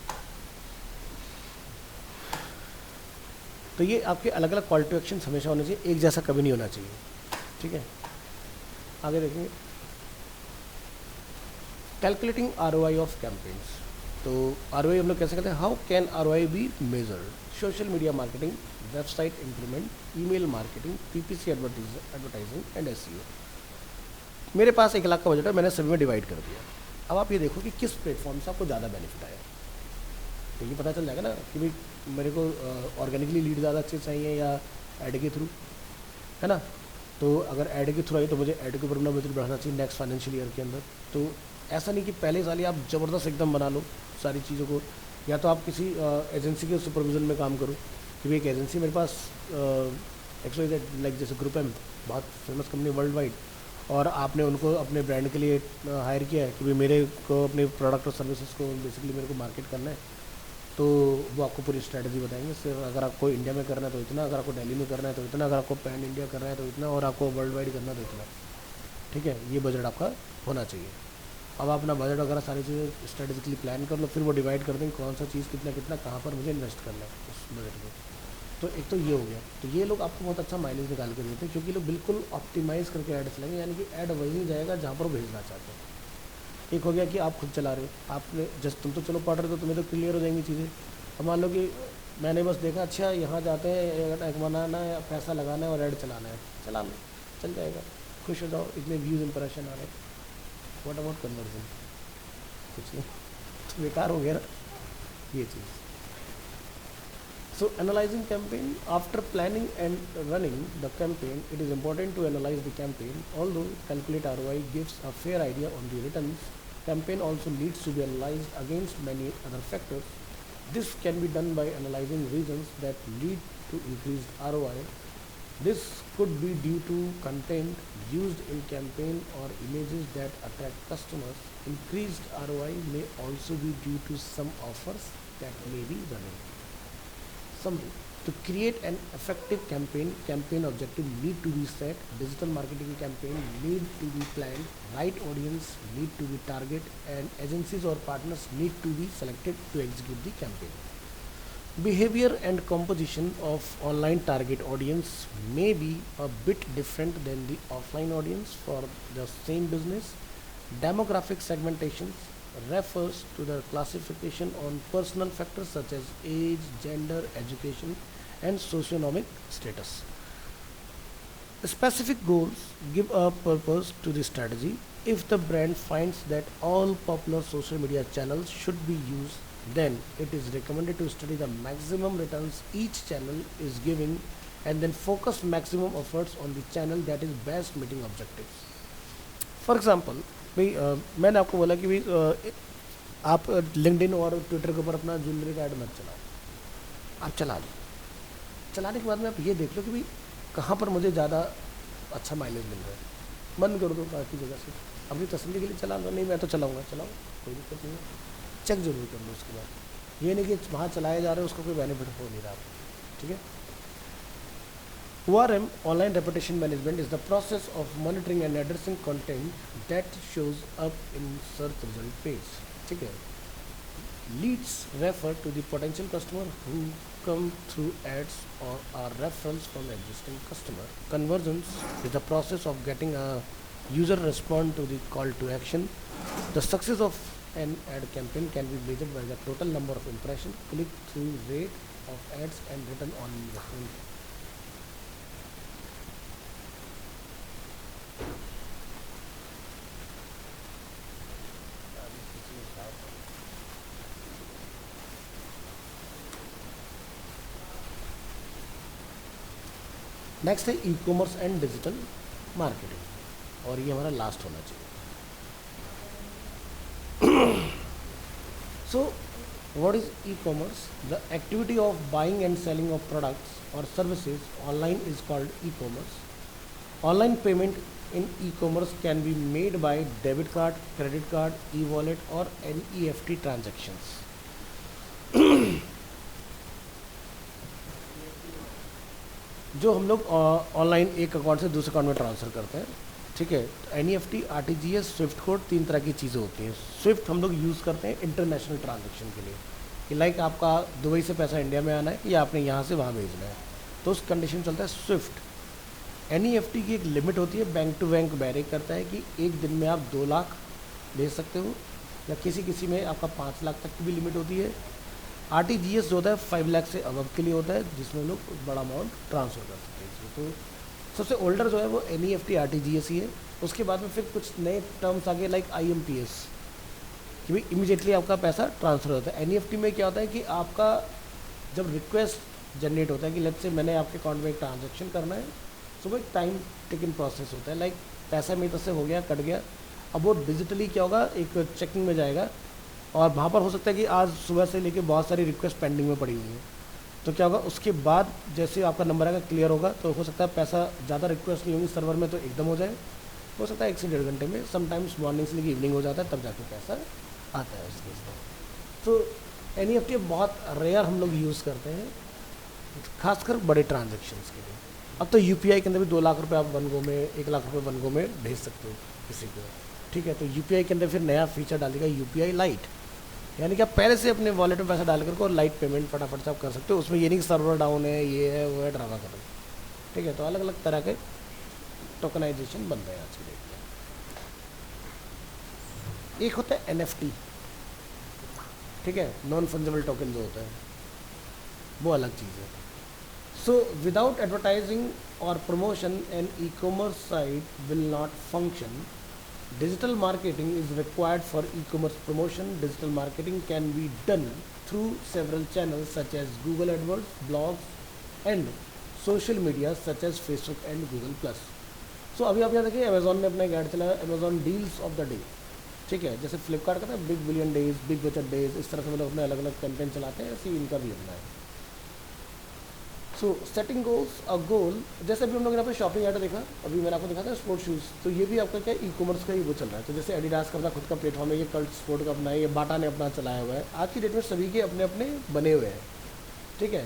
तो ये आपके अलग अलग कॉल टू एक्शन हमेशा होने चाहिए, एक जैसा कभी नहीं होना चाहिए, ठीक है। आगे देखेंगे कैलकुलेटिंग आरओआई ऑफ कैंपेन्स। तो आरओआई हम लोग कैसे करते हैं, how can ROI be measured, social media marketing, website improvement, email marketing, PPC advertising and SEO. मेरे पास 1 लाख का बजट है, मैंने सभी में डिवाइड कर दिया। अब आप ये देखो कि किस प्लेटफॉर्म से आपको ज़्यादा बेनिफिट आया, तो ये पता चल जाएगा ना कि भाई मेरे को ऑर्गेनिकली लीड ज़्यादा अच्छे चाहिए या ऐड के थ्रू, है ना। तो अगर ऐड के थ्रू आई तो मुझे ऐड के ऊपर अपना बजट बढ़ाना चाहिए नेक्स्ट फाइनेंशियल ईयर के अंदर। तो ऐसा नहीं कि पहले साल ही आप ज़बरदस्त एकदम बना लो सारी चीज़ों को, या तो आप किसी एजेंसी के सुपरविजन में काम करो कि भाई एक एजेंसी मेरे पास XYZ लाइक जैसे ग्रुप एम, बहुत फेमस कंपनी वर्ल्ड वाइड, और आपने उनको अपने ब्रांड के लिए हायर किया है कि भाई मेरे को अपने प्रोडक्ट और सर्विसेज को बेसिकली मेरे को मार्केट करना है, तो वो आपको पूरी स्ट्रैटेजी बताएंगे। सिर्फ अगर आपको इंडिया में करना है तो इतना, अगर आपको दिल्ली में करना है तो इतना, अगर आपको पैन इंडिया करना है तो इतना, और आपको वर्ल्ड वाइड करना है तो इतना, ठीक है। ये बजट आपका होना चाहिए। अब आप अपना बजट वगैरह सारी चीज़ें स्ट्रेटेजिकली प्लान कर लो, फिर वो डिवाइड कर देंगे कौन सा चीज़ कितना कितना कहाँ पर मुझे इन्वेस्ट करना है उस बजट में। तो एक तो ये हो गया, तो ये लोग आपको बहुत अच्छा माइलेज निकाल के देते हैं क्योंकि लोग बिल्कुल ऑप्टिमाइज़ करके ऐड चलाएंगे, यानी कि ऐड वहीं जाएगा जहाँ पर वो भेजना चाहते हैं। एक हो गया कि आप खुद चला रहे हो, आपने जस्ट तुम तो चलो पढ़ रहे हो, तुम्हें तो क्लियर हो जाएंगी चीज़ें। अब मान लो कि मैंने बस देखा अच्छा यहाँ जाते हैं बनाना है, पैसा लगाना है और ऐड चलाना है, चला लो, चल जाएगा, खुश हो जाओ, इतने व्यूज़ इंप्रेशन आ रहे। व्हाट अबाउट कन्वर्जन, कुछ नहीं, तो बेकार हो गया ना ये चीज़। So analyzing campaign, after planning and running the campaign, it is important to analyze the campaign. Although calculate ROI gives a fair idea on the returns, campaign also needs to be analyzed against many other factors. This can be done by analyzing reasons that lead to increased ROI. This could be due to content used in campaign or images that attract customers. Increased ROI may also be due to some offers that may be running. Summary. To create an effective campaign, campaign objective need to be set, digital marketing campaign need to be planned, right audience need to be targeted, and agencies or partners need to be selected to execute the campaign. Behavior and composition of online target audience may be a bit different than the offline audience for the same business. Demographic segmentations refers to the classification on personal factors such as age, gender, education, and socioeconomic status. Specific goals give a purpose to the strategy. If the brand finds that all popular social media channels should be used, then it is recommended to study the maximum returns each channel is giving and then focus maximum efforts on the channel that is best meeting objectives. For example, भाई मैंने आपको बोला कि भाई आप LinkedIn और Twitter के ऊपर अपना ज्वेलरी का ऐड मत चलाओ, आप चला लो। चलाने के बाद में आप ये देख लो कि भाई कहाँ पर मुझे ज़्यादा अच्छा माइलेज मिल रहा है, बंद कर दो बाकी जगह से, अपनी तसल्ली के लिए चला लो, नहीं मैं तो चलाऊँगा, चलाओ, कोई दिक्कत नहीं है, चेक जरूर कर लो उसके बाद। ये नहीं कि वहाँ चलाए जा रहे हैं उसका कोई बेनिफिट हो नहीं रहा, ठीक है। ORM, Online Reputation Management, is the process of monitoring and addressing content that shows up in search result page. ठीक है। Leads refer to the potential customer who come through ads or are referrals from existing customer. Conversions is the process of getting a user respond to the call to action. The success of an ad campaign can be measured by the total number of impression, click through rate of ads and return on investment. Next है e commerce and digital marketing, और ये हमारा last होना चाहिए। So what is e commerce? The activity of buying and selling of products और services online is called e commerce. Online payment in e commerce can be made by debit card, credit card, e wallet और NEFT transactions. जो हम लोग online एक account से दूसरे account में transfer करते हैं, ठीक है। NEFT, RTGS, स्विफ्ट कोड, 3 तरह की चीज़ें होती हैं। स्विफ्ट हम लोग यूज़ करते हैं इंटरनेशनल ट्रांजैक्शन के लिए, कि लाइक आपका दुबई से पैसा इंडिया में आना है या आपने यहाँ से वहाँ भेजना है, तो उस कंडीशन चलता है स्विफ्ट। NEFT की एक लिमिट होती है, बैंक टू बैंक वेरी करता है कि एक दिन में आप 2 लाख भेज सकते हो, या किसी किसी में आपका 5 लाख तक की भी लिमिट होती है। RTGS जो होता है 5 लाख से अबव के लिए होता है, जिसमें लोग बड़ा अमाउंट ट्रांसफ़र कर सकते हैं इसमें। तो सबसे ओल्डर जो है वो NEFT RTGS ही है। उसके बाद में फिर कुछ नए टर्म्स आ गए लाइक IMPS, कि भाई इमीडिएटली आपका पैसा ट्रांसफ़र होता है। NEFT में क्या होता है कि आपका जब रिक्वेस्ट जनरेट होता है कि लेट्स से मैंने आपके अकाउंट में एक ट्रांजेक्शन करना है, तो वो एक टाइम टेकिंग प्रोसेस होता है, लाइक पैसा मेरी तरफ से हो गया, कट गया, अब वो डिजिटली क्या होगा, एक चेकिंग में जाएगा, और वहाँ पर हो सकता है कि आज सुबह से लेके बहुत सारी रिक्वेस्ट पेंडिंग में पड़ी हुई हैं, तो क्या होगा उसके बाद जैसे आपका नंबर आएगा क्लियर होगा, तो हो सकता है पैसा ज़्यादा रिक्वेस्ट नहीं होगी सर्वर में तो एकदम हो जाए, हो सकता है 1 से 1.5 घंटे में, समटाइम्स मॉर्निंग से लेकर इवनिंग हो जाता है, तब जाके पैसा आता है उस केस में। तो NEFT बहुत रेयर हम लोग यूज़ करते हैं, खासकर बड़े ट्रांजेक्शन्स के लिए। अब तो UPI के अंदर भी 2 लाख रुपये आप वन गो में, 1 लाख रुपये वन गो में भेज सकते हो किसी को, ठीक है। तो UPI के अंदर फिर नया फीचर डालेगा UPI लाइट, यानी कि आप पहले से अपने वॉलेट में पैसा डाल करके और लाइट पेमेंट फटाफट से आप कर सकते हो। उसमें ये नहीं कि सर्वर डाउन है, ये है, वो है, ड्रामा कर रहे हैं, ठीक है। तो अलग अलग तरह के टोकनाइजेशन बन रहे हैं आज की डेट में। एक होता है NFT, ठीक है, नॉन फंजिबल टोकन जो होता है, वो अलग चीज़ है। सो विदाउट एडवर्टाइजिंग और promotion an e commerce site will not function. Digital marketing is required for e-commerce promotion. Digital marketing can be done through several channels such as Google AdWords, blogs, and social media such as Facebook and Google+. So अभी आप यहाँ देखिए Amazon ने अपना एक add चलाया, Amazon deals of the day, ठीक है। जैसे फ्लिपकार्ट का था बिग बिलियन डेज, बिग बचत डेज, इस तरह से मतलब अपने अलग अलग कैंपेन चलाते हैं, ऐसे ही इनका भी अपना है। सो सेटिंग गोल्स अ गोल, जैसे अभी हम लोग यहाँ पे शॉपिंग ऐड देखा, अभी मैंने आपको दिखा था स्पोर्ट शूज़, तो ये भी आपका क्या ई कॉमर्स का ही वो चल रहा है। तो जैसे एडिडास का अपना खुद का प्लेटफॉर्म है, ये कल्ट स्पोर्ट का अपना है, ये बाटा ने अपना चलाया हुआ है। आज की डेट में सभी के अपने अपने बने हुए हैं, ठीक है।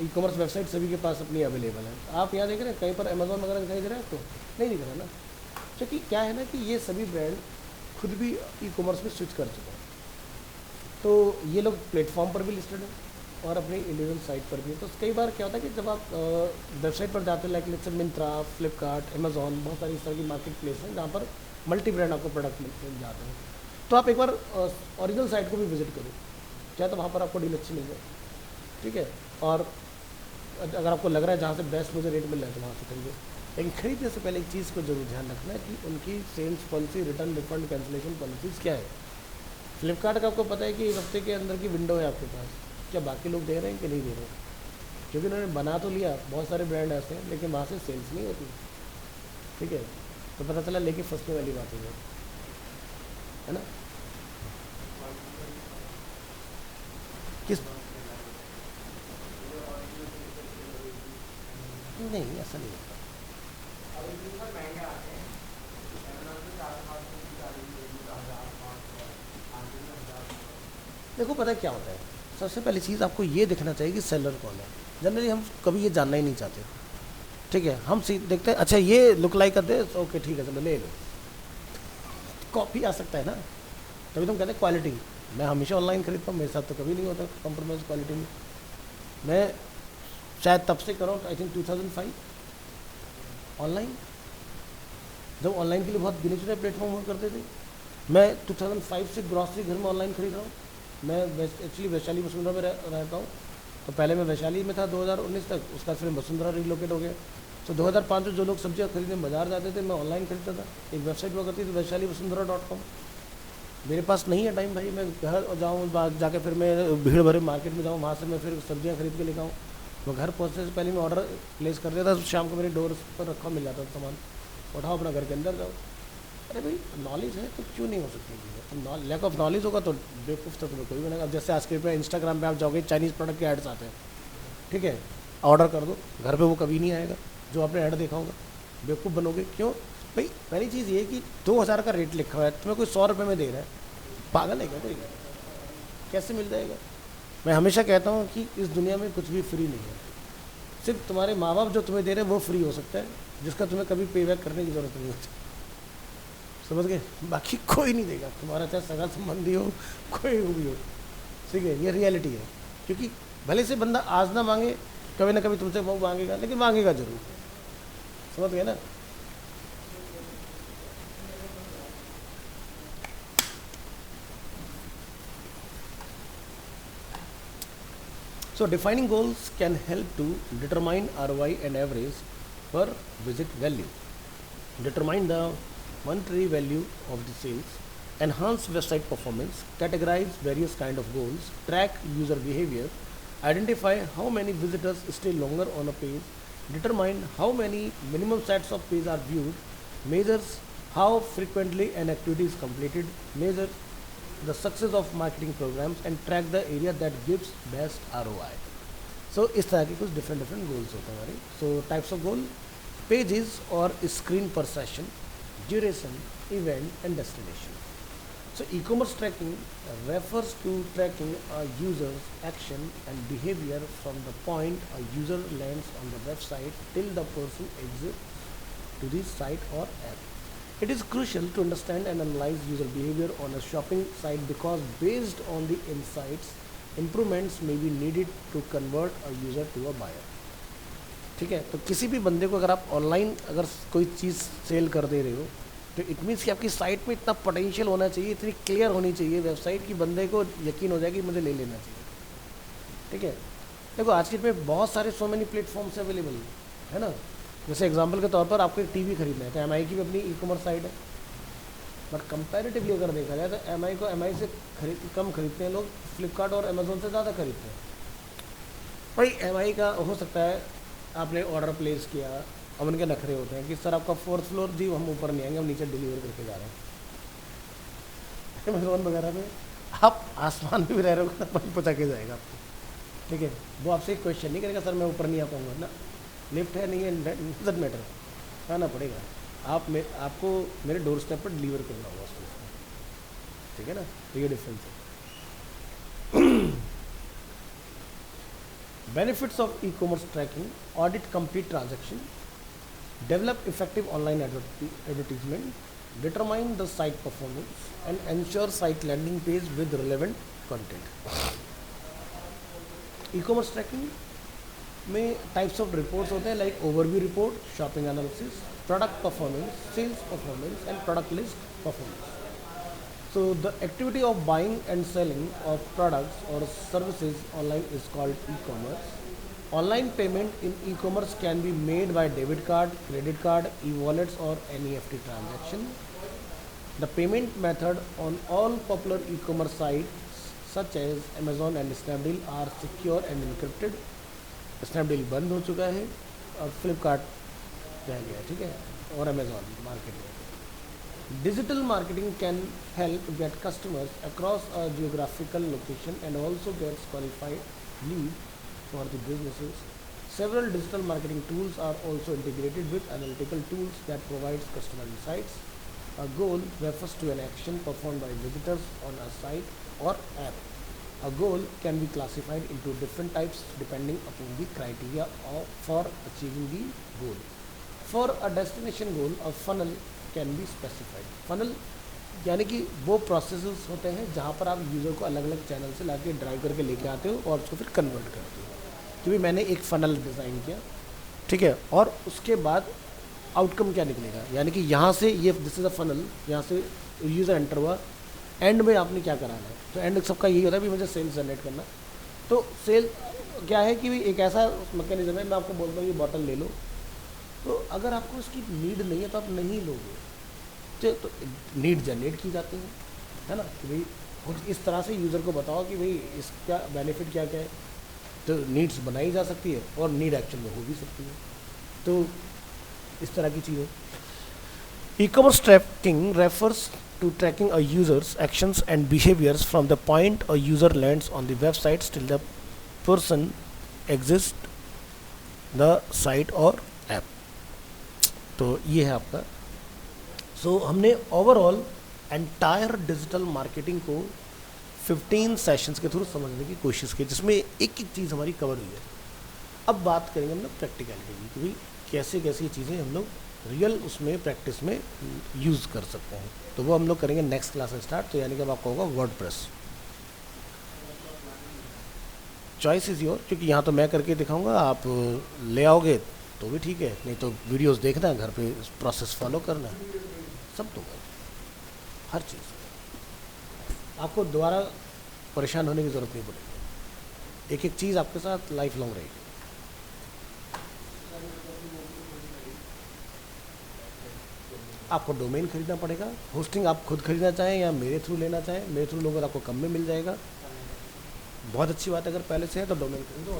ई कॉमर्स वेबसाइट सभी के पास अपनी अवेलेबल है। आप यहाँ देख रहे हैं कहीं पर अमेजोन वगैरह दिखाई दे रहा है आपको? नहीं दिख रहा ना, क्योंकि क्या है ना कि ये सभी ब्रांड खुद भी ई कॉमर्स में स्विच कर चुके हैं। तो ये लोग प्लेटफॉर्म पर भी लिस्टेड है और अपनी इंडिविजुअल साइट पर भी है। तो कई बार क्या होता है कि जब आप वेबसाइट पर जाते हैं, like let's say Myntra, Flipkart, Amazon, बहुत सारी इस तरह की मार्केट प्लेस हैं जहाँ पर मल्टी ब्रांड आपको प्रोडक्ट मिल जाते हैं। तो आप एक बार ओरिजिनल साइट को भी विजिट करो, क्या तो वहाँ पर आपको डील अच्छी मिल जाए, ठीक है। और अगर आपको लग रहा है जहाँ से बेस्ट मुझे रेट मिल रहा है तो वहाँ से खरीदे। लेकिन खरीदने से पहले एक चीज़ को जरूर ध्यान रखना है कि उनकी sales policy, return, refund, cancellation policies क्या है। फ्लिपकार्ट का आपको पता है कि 1 हफ्ते के अंदर की विंडो है आपके पास, क्या बाकी लोग दे रहे हैं कि नहीं दे रहे हैं? क्योंकि उन्होंने बना तो लिया, बहुत सारे ब्रांड ऐसे हैं, लेकिन वहाँ से सेल्स नहीं होती, ठीक है। तो पता चला लेके फंसने वाली बात है ना। किस नहीं, ऐसा नहीं होता। देखो पता है क्या होता है, सबसे पहली चीज़ आपको ये देखना चाहिए कि सेलर कौन है। जनरली हम कभी ये जानना ही नहीं चाहते, ठीक है। हम देखते हैं अच्छा ये लुक लाइक करते हैं, ओके ठीक है चलो ले लो, कॉपी आ सकता है ना। तभी तुम कहते हैं क्वालिटी। मैं हमेशा ऑनलाइन खरीदता हूँ, मेरे साथ तो कभी नहीं होता कॉम्प्रोमाइज़ क्वालिटी में। मैं शायद तब से कर रहा हूँ, आई थिंक 2005 ऑनलाइन, जब ऑनलाइन के लिए बहुत गिने चुने प्लेटफॉर्म हुआ करते थे, मैं 2005 से ग्रॉसरी घर में ऑनलाइन खरीद रहा हूँ। मैं एक्चुअली वैशाली वसुंधरा में रहता हूँ, तो पहले मैं वैशाली में था 2019 तक, उसका फिर वसुंधरा रिलोकेट हो गया। तो 2005 में जो लोग सब्जियाँ खरीदने बाजार जाते थे, मैं ऑनलाइन खरीदता था। एक वेबसाइट हुआ करती थी वैशाली वसुंधरा.com। मेरे पास नहीं है टाइम भाई, मैं घर जाऊँ जाके फिर मैं भीड़ भरे मार्केट में जाऊँ, वहाँ से मैं फिर सब्जियाँ खरीद के लेकर आऊँ। मैं घर पहुँचने से पहले मैं ऑर्डर प्लेस कर देता था, शाम को मेरे डोर पर रखा मिल जाता था सामान, उठाओ अपना घर के अंदर जाओ। अरे भाई नॉलेज है तो क्यों नहीं हो सकती चीज़ें? तो लैक ऑफ नॉलेज होगा तो बेवकूफ़ तो तुम्हें कोई भी बनेगा। अब जैसे आज के पे इंस्टाग्राम पे आप जाओगे, चाइनीज़ प्रोडक्ट के एड्स आते हैं, ठीक है, ऑर्डर कर दो, घर पे वो कभी नहीं आएगा जो आपने ऐड देखा होगा। बेवकूफ़ बनोगे क्यों भाई? पहली चीज़ ये कि 2000 का रेट लिखा हुआ है, तुम्हें कोई 100 रुपये में दे रहा है, पागल है क्या कोई? कैसे मिल जाएगा? मैं हमेशा कहता हूँ कि इस दुनिया में कुछ भी फ्री नहीं है। सिर्फ तुम्हारे माँ बाप जो तुम्हें दे रहे हैं वो फ्री हो सकता है, जिसका तुम्हें कभी पे बैक करने की ज़रूरत नहीं होती। समझ गए? बाकी कोई नहीं देगा, तुम्हारा चाहे सगा संबंधी हो, कोई भी हो, ठीक है? ये रियलिटी है। क्योंकि भले से बंदा आज ना मांगे, कभी ना कभी तुमसे वो मांगेगा, लेकिन मांगेगा जरूर। समझ गए ना? So defining goals can help to determine ROI and average per visit value, determine the monetary value of the sales, enhance website performance, categorize various kind of goals, track user behavior, identify how many visitors stay longer on a page, determine how many minimum sets of page are viewed, measures how frequently an activity is completed, measure the success of marketing programs and track the area that gives best ROI. So इस तरह के कुछ different goals होते हैं हमारे। सो types of goal: pages और screen पर session, duration, event and destination. So e-commerce tracking refers to tracking a user's action and behavior from the point a user lands on the website till the person exits to the site or app. It is crucial to understand and analyze user behavior on a shopping site because based on the insights, improvements may be needed to convert a user to a buyer. ठीक है? तो किसी भी बंदे को अगर आप online अगर कोई चीज़ सेल कर दे रहे हो, तो इट मीन्स कि आपकी साइट में इतना पोटेंशियल होना चाहिए, इतनी क्लियर होनी चाहिए वेबसाइट कि बंदे को यकीन हो जाए कि मुझे ले लेना चाहिए। ठीक है? देखो आज के डेट में बहुत सारे सो मेनी प्लेटफॉर्म्स अवेलेबल है ना। जैसे एग्जांपल के तौर पर आपको एक टीवी खरीदना है तो एमआई की भी अपनी ई कॉमर्स साइट है, बट कंपैरेटिवली अगर देखा जाए तो एमआई को एमआई से कम खरीदते हैं लोग, फ्लिपकार्ट और अमेज़ोन से ज़्यादा खरीदते हैं। भाई एमआई का हो सकता है आपने ऑर्डर प्लेस किया, अब उनके नखरे होते हैं कि सर आपका 4th फ्लोर जी, हम ऊपर नहीं आएंगे, हम नीचे डिलीवर करके जा रहे हैं। अमेज़ोन वगैरह में आप आसमान में भी रह रहे हो वहीं पहुँचा के जाएगा आपको। ठीक है? वो आपसे एक क्वेश्चन नहीं करेगा सर मैं ऊपर नहीं आ पाऊँगा ना, लिफ्ट है नहीं है, डजंट मैटर, आना पड़ेगा। आपको मेरे डोर स्टेप पर डिलीवर करना होगा उसको। ठीक है ना? तो ये डिफरेंस है। Benefits of e commerce tracking: audit complete transaction, develop effective online advertisement, determine the site performance and ensure site landing page with relevant content. E commerce tracking में टाइप्स ऑफ रिपोर्ट्स होते हैं like overview report, shopping analysis, product performance, sales performance and product list performance. So the activity of buying and selling of products or services online is called e-commerce. Online payment in e-commerce can be made by debit card, credit card, e-wallets or NEFT transaction. The payment method on all popular e-commerce sites such as Amazon and Snapdeal are secure and encrypted. Snapdeal बंद हो चुका है और Flipkart रह गया, ठीक है, और Amazon मार्केट में। Digital marketing can help get customers across a geographical location and also gets qualified lead for the businesses. Several digital marketing tools are also integrated with analytical tools that provides customer insights. A goal refers to an action performed by visitors on a site or app. A goal can be classified into different types depending upon the criteria for achieving the goal. For a destination goal, a funnel can be specified. Funnel यानी कि वो processes होते हैं जहाँ पर आप user को अलग अलग चैनल से लाके ड्राइव करके लेके आते हो और उसको फिर कन्वर्ट करते हो। क्योंकि मैंने एक फ़नल डिज़ाइन किया, ठीक है, और उसके बाद आउटकम क्या निकलेगा, यानी कि यहाँ से ये दिस इज़ अ फनल, यहाँ से यूज़र एंटर हुआ, एंड में आपने क्या कराना है। तो एंड सबका यही होता है भी मुझे सेल्स जनरेट करना। तो सेल क्या है कि एक ऐसा मैकेनिज्म है, मैं आपको बोलता हूँ ये बॉटल ले लो, तो अगर आपको इसकी नीड नहीं है तो आप नहीं लोगे। तो नीड जनरेट की जाती है ना, कि भाई कुछ इस तरह से यूज़र को बताओ कि भाई इसका बेनिफिट क्या क्या है। तो नीड्स बनाई जा सकती है और नीड एक्चुअल में हो भी सकती है। तो इस तरह की चीज़ें। E-commerce tracking refers to tracking a user's actions and behaviors from the point a user lands on the website till the person exits the site or app। तो ये है आपका। सो हमने ओवरऑल एंटायर डिजिटल मार्केटिंग को 15 sessions के through समझने की कोशिश की, जिसमें एक एक चीज़ हमारी कवर हुई है। अब बात करेंगे हम लोग प्रैक्टिकलिटी की, कि भाई कैसे कैसी चीज़ें हम लोग रियल उसमें प्रैक्टिस में यूज़ कर सकते हैं। तो वो हम लोग करेंगे नेक्स्ट क्लास में स्टार्ट। तो यानी कि अब आपको होगा वर्डप्रेस। चॉइस इज़ योर, क्योंकि यहाँ तो मैं करके दिखाऊंगा, आप ले आओगे तो भी ठीक है, नहीं तो वीडियोस देखना है घर पे, प्रोसेस फॉलो करना है, सब दूंगा हर चीज़। आपको दोबारा परेशान होने की ज़रूरत नहीं पड़ेगी, एक एक चीज़ आपके साथ लाइफ लॉन्ग रहेगी। आपको डोमेन खरीदना पड़ेगा, होस्टिंग आप खुद खरीदना चाहें या मेरे थ्रू लेना चाहें, मेरे थ्रू लोगे तो आपको कम में मिल जाएगा। बहुत अच्छी बात है, अगर पहले से है तो डोमेन खरीदो।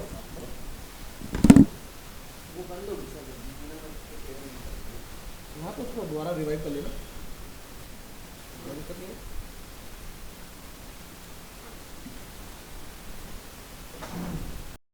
यहाँ तो उसको दोबारा रिवाइव कर लेना।